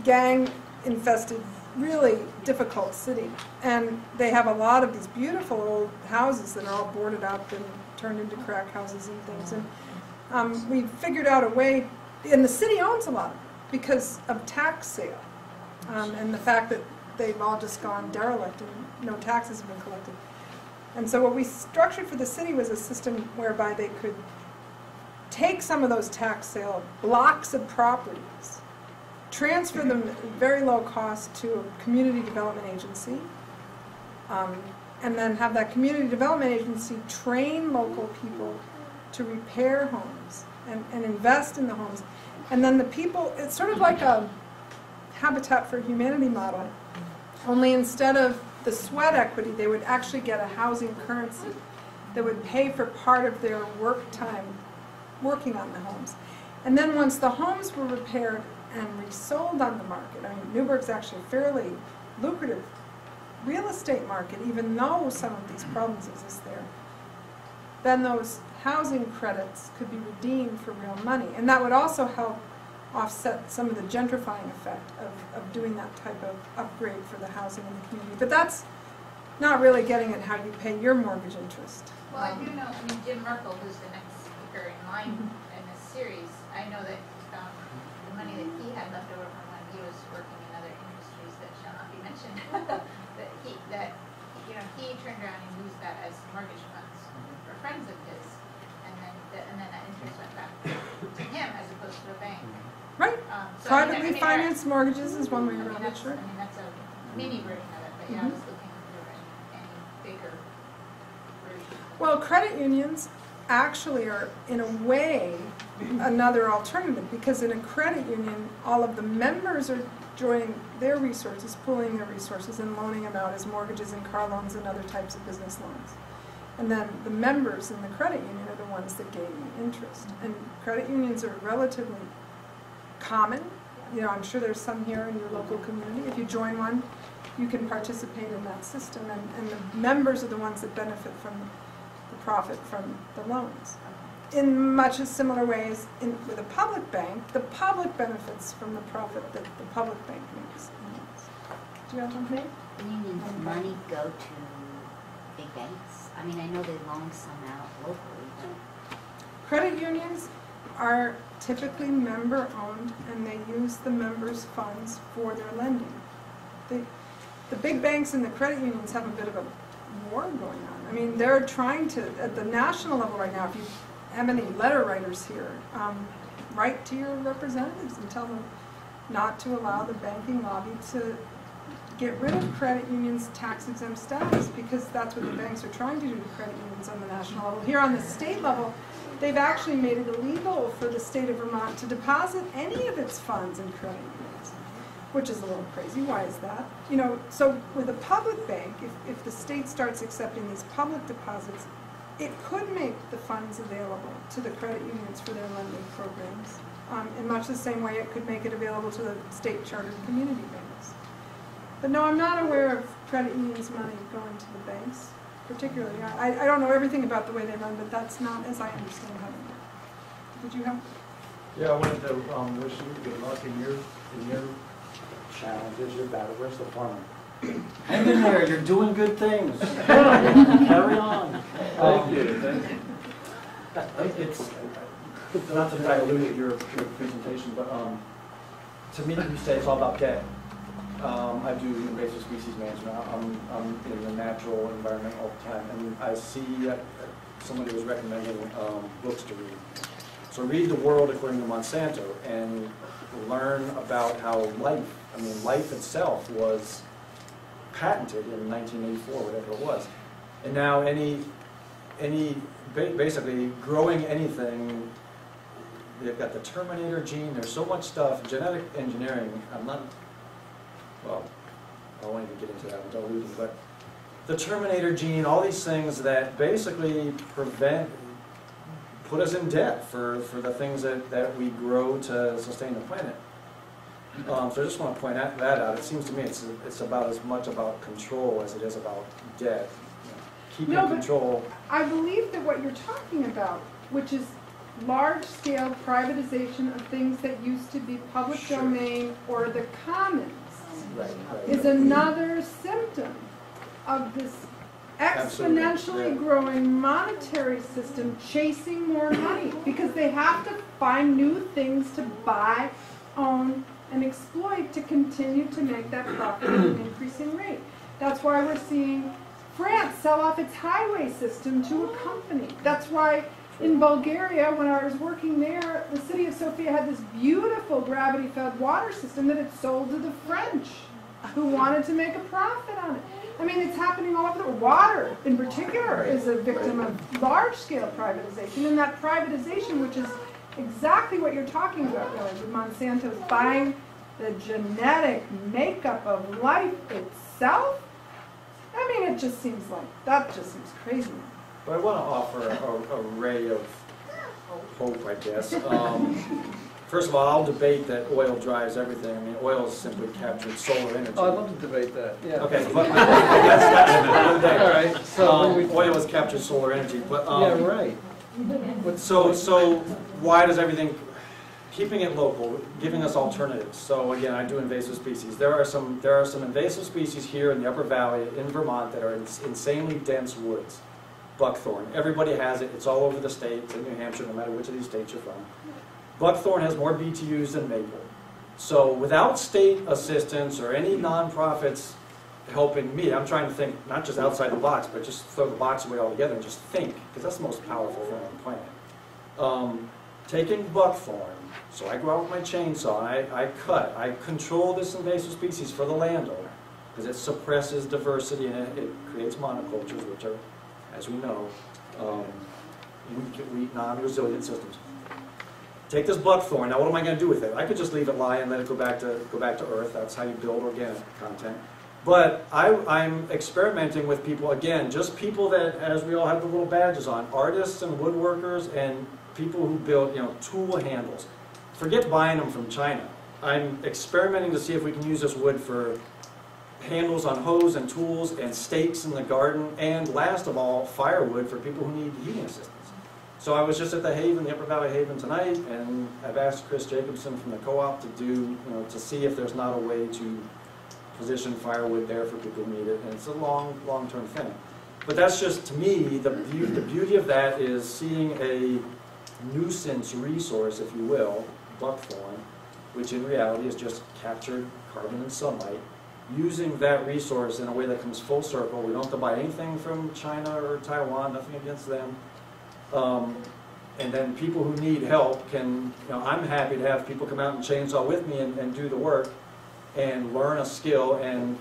gang-infested, really difficult city, and they have a lot of these beautiful old houses that are all boarded up and turned into crack houses and things. And we figured out a way, and the city owns a lot of it because of tax sale, and the fact that they've all just gone derelict and no taxes have been collected. And so what we structured for the city was a system whereby they could take some of those tax sale blocks of properties, transfer them at very low cost to a community development agency, and then have that community development agency train local people to repair homes and invest in the homes. And then the people, it's sort of like a Habitat for Humanity model, only instead of the sweat equity, they would actually get a housing currency that would pay for part of their work time working on the homes. And then once the homes were repaired and resold on the market, I mean, Newburgh's actually a fairly lucrative real estate market, even though some of these problems exist there, then those housing credits could be redeemed for real money. And that would also help offset some of the gentrifying effect of doing that type of upgrade for the housing in the community. But that's not really getting at how you pay your mortgage interest. Well, I do know, I mean, Jim Merkel, who's the next speaker in line in this series, I know that the money that he had left over from when he was working in other industries that shall not be mentioned, that he turned around and used that as mortgage funds for friends of his, and then that interest went back to him as opposed to a bank. Right. So Privately financed mortgages is one way around it, sure. I mean, that's a mini version of it, but yeah, I was looking for any bigger version. Well, credit unions actually are, in a way, another alternative, because in a credit union, all of the members are joining their resources, pooling their resources, and loaning them out as mortgages and car loans and other types of business loans. And then the members in the credit union are the ones that gain the interest. And credit unions are relatively common. You know, I'm sure there's some here in your local community. If you join one, you can participate in that system, and the members are the ones that benefit from the profit from the loans. In much as similar ways with a public bank, the public benefits from the profit that the public bank makes. Do you have something? Unions money go to big banks? I mean, I know they loan some out locally, but... Credit unions are typically member-owned, and they use the members' funds for their lending. the big banks and the credit unions have a bit of a war going on. I mean, they're trying to, at the national level right now, if you have any letter writers here, write to your representatives and tell them not to allow the banking lobby to get rid of credit unions' tax-exempt status, because that's what the banks are trying to do to credit unions on the national level. Here on the state level, they've actually made it illegal for the state of Vermont to deposit any of its funds in credit unions, which is a little crazy. Why is that? You know, so with a public bank, if the state starts accepting these public deposits, it could make the funds available to the credit unions for their lending programs, in much the same way it could make it available to the state chartered community banks. But no, I'm not aware of credit unions' money going to the banks, particularly. I don't know everything about the way they run, but that's not as I understand how they work. Did you have? Yeah, I wanted to wish you good luck in your challenges, your battle. Where's the farmer? Hang in there, you're doing good things. Carry on. Thank you. Thank you. It's not to dilute your presentation, but to me, you say it's all about debt. I do invasive species management. I'm in the natural environment all the time, and I see somebody was recommending books to read. So read The World According to Monsanto and learn about how life itself was patented in 1984, whatever it was. And now basically growing anything, they've got the Terminator gene, there's so much stuff, genetic engineering, I won't even get into that, I'm diluting, but the Terminator gene, all these things that basically put us in debt for the things that we grow to sustain the planet. So I just want to point that out. It seems to me it's about as much about control as it is about debt. Keeping control. I believe that what you're talking about, which is large-scale privatization of things that used to be public domain or the commons, is another symptom of this exponentially growing monetary system chasing more money, because they have to find new things to buy, own, and exploit to continue to make that profit at an increasing rate. That's why we're seeing France sell off its highway system to a company. That's why in Bulgaria, when I was working there, the city of Sofia had this beautiful gravity-fed water system that it sold to the French, who wanted to make a profit on it. I mean, it's happening all over the world. Water, in particular, is a victim of large-scale privatization, and that privatization, which is exactly what you're talking about, really, with Monsanto's buying the genetic makeup of life itself. I mean, it just seems crazy. But I want to offer a ray of hope, I guess. First of all, I'll debate that oil drives everything. I mean, oil is simply captured solar energy. Oh, I'd love to debate that. Yeah. Okay, but that's another day. All right. So oil has captured solar energy, but yeah, right. So why does everything? Keeping it local, giving us alternatives. So again, I do invasive species. There are some invasive species here in the Upper Valley in Vermont that are insanely dense woods. Buckthorn. Everybody has it. It's all over the state. It's in New Hampshire, no matter which of these states you're from. Buckthorn has more BTUs than maple. So without state assistance or any nonprofits helping me, I'm trying to think not just outside the box, but just throw the box away altogether and just think, because that's the most powerful thing on the planet. Taking buckthorn, so I go out with my chainsaw and I cut. I control this invasive species for the landowner, because it suppresses diversity and it creates monocultures, which are, as we know, weak, non-resilient systems. Take this buckthorn. Now, what am I going to do with it? I could just leave it lie and let it go back to earth. That's how you build organic content. But I'm experimenting with people, again, just people that, as we all have the little badges on, artists and woodworkers and people who build, tool handles. Forget buying them from China. I'm experimenting to see if we can use this wood for handles on hoes and tools and stakes in the garden, and last of all, firewood for people who need heating assistance. So I was just at the Haven, the Upper Valley Haven tonight, and I've asked Chris Jacobson from the co-op to do, to see if there's not a way to position firewood there for people who need it, and it's a long-term thing. But that's just, to me, the beauty of that is seeing a nuisance resource, if you will, buckthorn, which in reality is just captured carbon and sunlight, using that resource in a way that comes full circle. We don't have to buy anything from China or Taiwan, nothing against them. And then people who need help can, I'm happy to have people come out and chainsaw with me and do the work and learn a skill and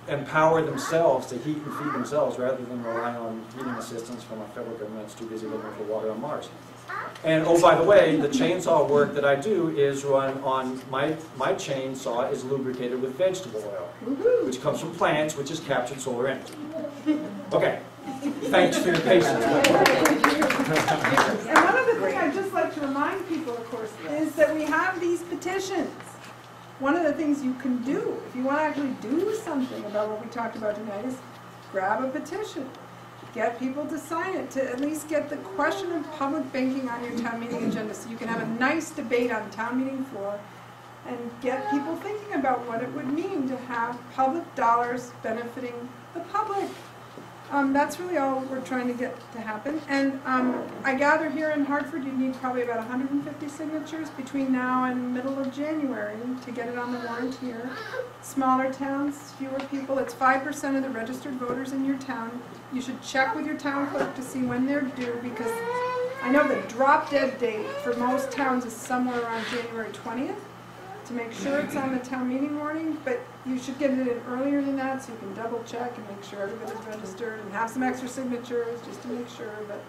empower themselves to heat and feed themselves rather than rely on heating assistance from a federal government that's too busy looking for water on Mars. And oh, by the way, the chainsaw work that I do is run on, my chainsaw is lubricated with vegetable oil, which comes from plants, which is captured solar energy. Okay, thanks for your patience. And one other thing I'd just like to remind people, of course, is that we have these petitions. One of the things you can do, if you want to actually do something about what we talked about tonight, is grab a petition. Get people to sign it, to at least get the question of public banking on your town meeting agenda so you can have a nice debate on town meeting floor and get people thinking about what it would mean to have public dollars benefiting the public. That's really all we're trying to get to happen. And I gather here in Hartford you need probably about 150 signatures between now and middle of January to get it on the warrant here. Smaller towns, fewer people. It's 5% of the registered voters in your town. You should check with your town clerk to see when they're due, because I know the drop dead date for most towns is somewhere around January 20th. To make sure it's on the town meeting warning, but you should get it in earlier than that so you can double check and make sure everybody's registered and have some extra signatures just to make sure. But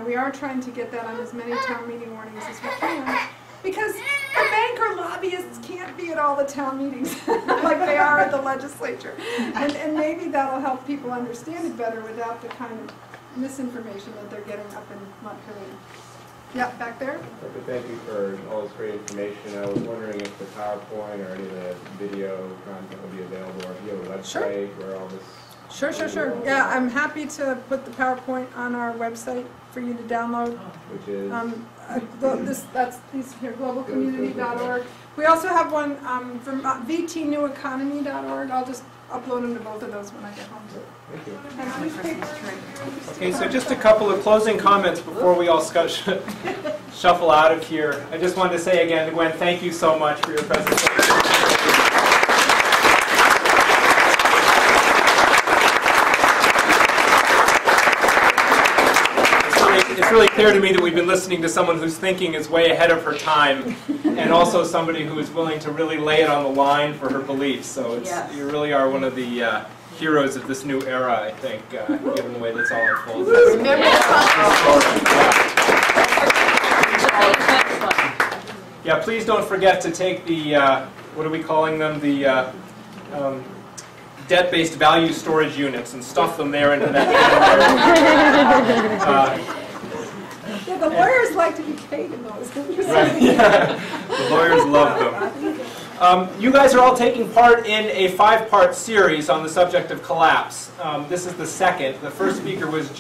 we are trying to get that on as many town meeting warnings as we can, because the banker lobbyists can't be at all the town meetings like they are at the legislature, and maybe that'll help people understand it better without the kind of misinformation that they're getting up in Montpelier. Yeah, back there. Thank you for all this great information. I was wondering if the PowerPoint or any of the video content will be available, or if you have a website where all this... Sure. Yeah, I'm happy to put the PowerPoint on our website for you to download. Which is? These here, globalcommunity.org. We also have one from vtneweconomy.org. I'll just upload them to both of those when I get home. Thank you. Okay, so just a couple of closing comments before we all shuffle out of here. I just wanted to say again, Gwen, thank you so much for your presentation. It's really clear to me that we've been listening to someone whose thinking is way ahead of her time, and also somebody who is willing to really lay it on the line for her beliefs. So you really are one of the heroes of this new era, I think, given the way that's all unfolded. Yeah, please don't forget to take the, what are we calling them, the debt-based value storage units and stuff them there into that. Yeah, the lawyers like to be paid in those. Right, yeah. The lawyers love them. You guys are all taking part in a 5-part series on the subject of collapse. This is the second. The first speaker was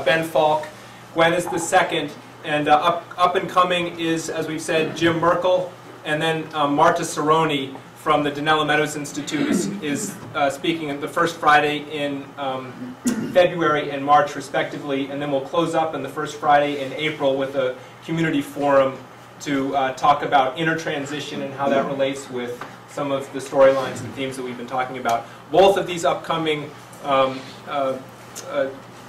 Ben Falk. Gwen is the second. And up and coming is, as we've said, Jim Merkel. And then Marta Cerrone from the Dinella Meadows Institute is speaking the first Friday in February and March, respectively. And then we'll close up on the first Friday in April with a community forum to talk about intertransition and how that relates with some of the storylines and themes that we've been talking about. Both of these upcoming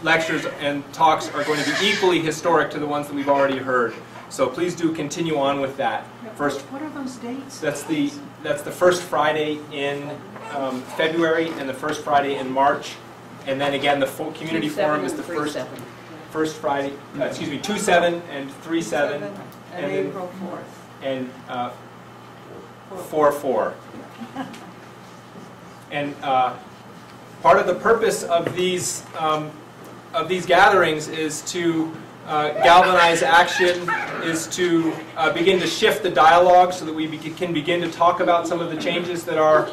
lectures and talks are going to be equally historic to the ones that we've already heard. So please do continue on with that. First, what are those dates? That's the first Friday in February and the first Friday in March. And then again, the community forum is the first Friday, 2/7 and 3/7. And April 4th. And 4/4. And part of the purpose of these gatherings is to galvanize action, is to begin to shift the dialogue so that we can begin to talk about some of the changes that our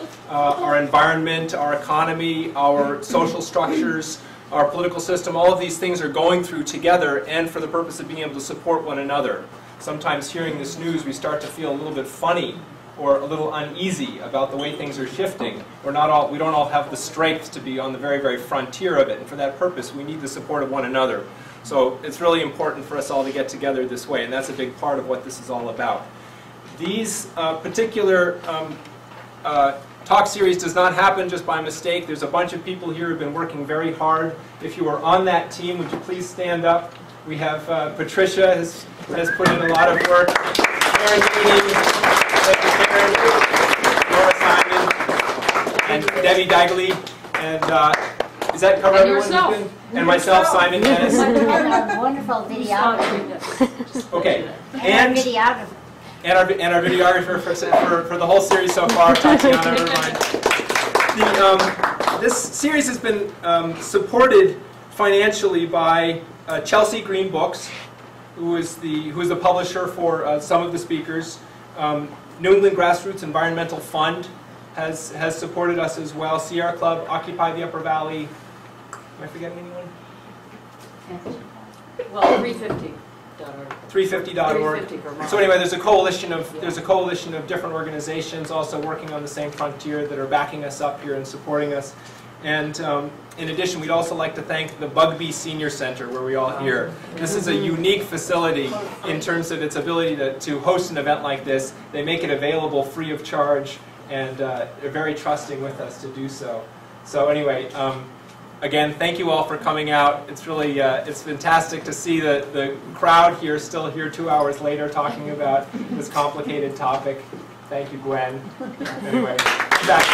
environment, our economy, our social structures, our political system, all of these things are going through together, and for the purpose of being able to support one another. Sometimes hearing this news, we start to feel a little bit funny or a little uneasy about the way things are shifting. We don't all have the strength to be on the very, very frontier of it, and for that purpose, we need the support of one another. So it's really important for us all to get together this way, and that's a big part of what this is all about. These particular talk series does not happen just by mistake. There's a bunch of people here who have been working very hard. If you are on that team, would you please stand up? We have Patricia has put in a lot of work. Karen Meany, Laura Simon, and Debbie Dagley, and does that cover And everyone? yourself. And myself, Simon Dennis. And our wonderful videographer. Okay, And our videographer. and our videographer for the whole series so far, Tatiana. This series has been supported financially by Chelsea Green Books, who is the publisher for some of the speakers. New England Grassroots Environmental Fund has supported us as well. Sierra Club, Occupy the Upper Valley. Am I forgetting anyone? Well, 350.org. 350.org. 350 Vermont. So anyway, there's a coalition of different organizations also working on the same frontier that are backing us up here and supporting us. And in addition, we'd also like to thank the Bugbee Senior Center, where we all here. This is a unique facility in terms of its ability to host an event like this. They make it available free of charge, and they're very trusting with us to do so. So anyway, again, thank you all for coming out. It's really, it's fantastic to see the crowd here, still here 2 hours later, talking about this complicated topic. Thank you, Gwen. Anyway, back.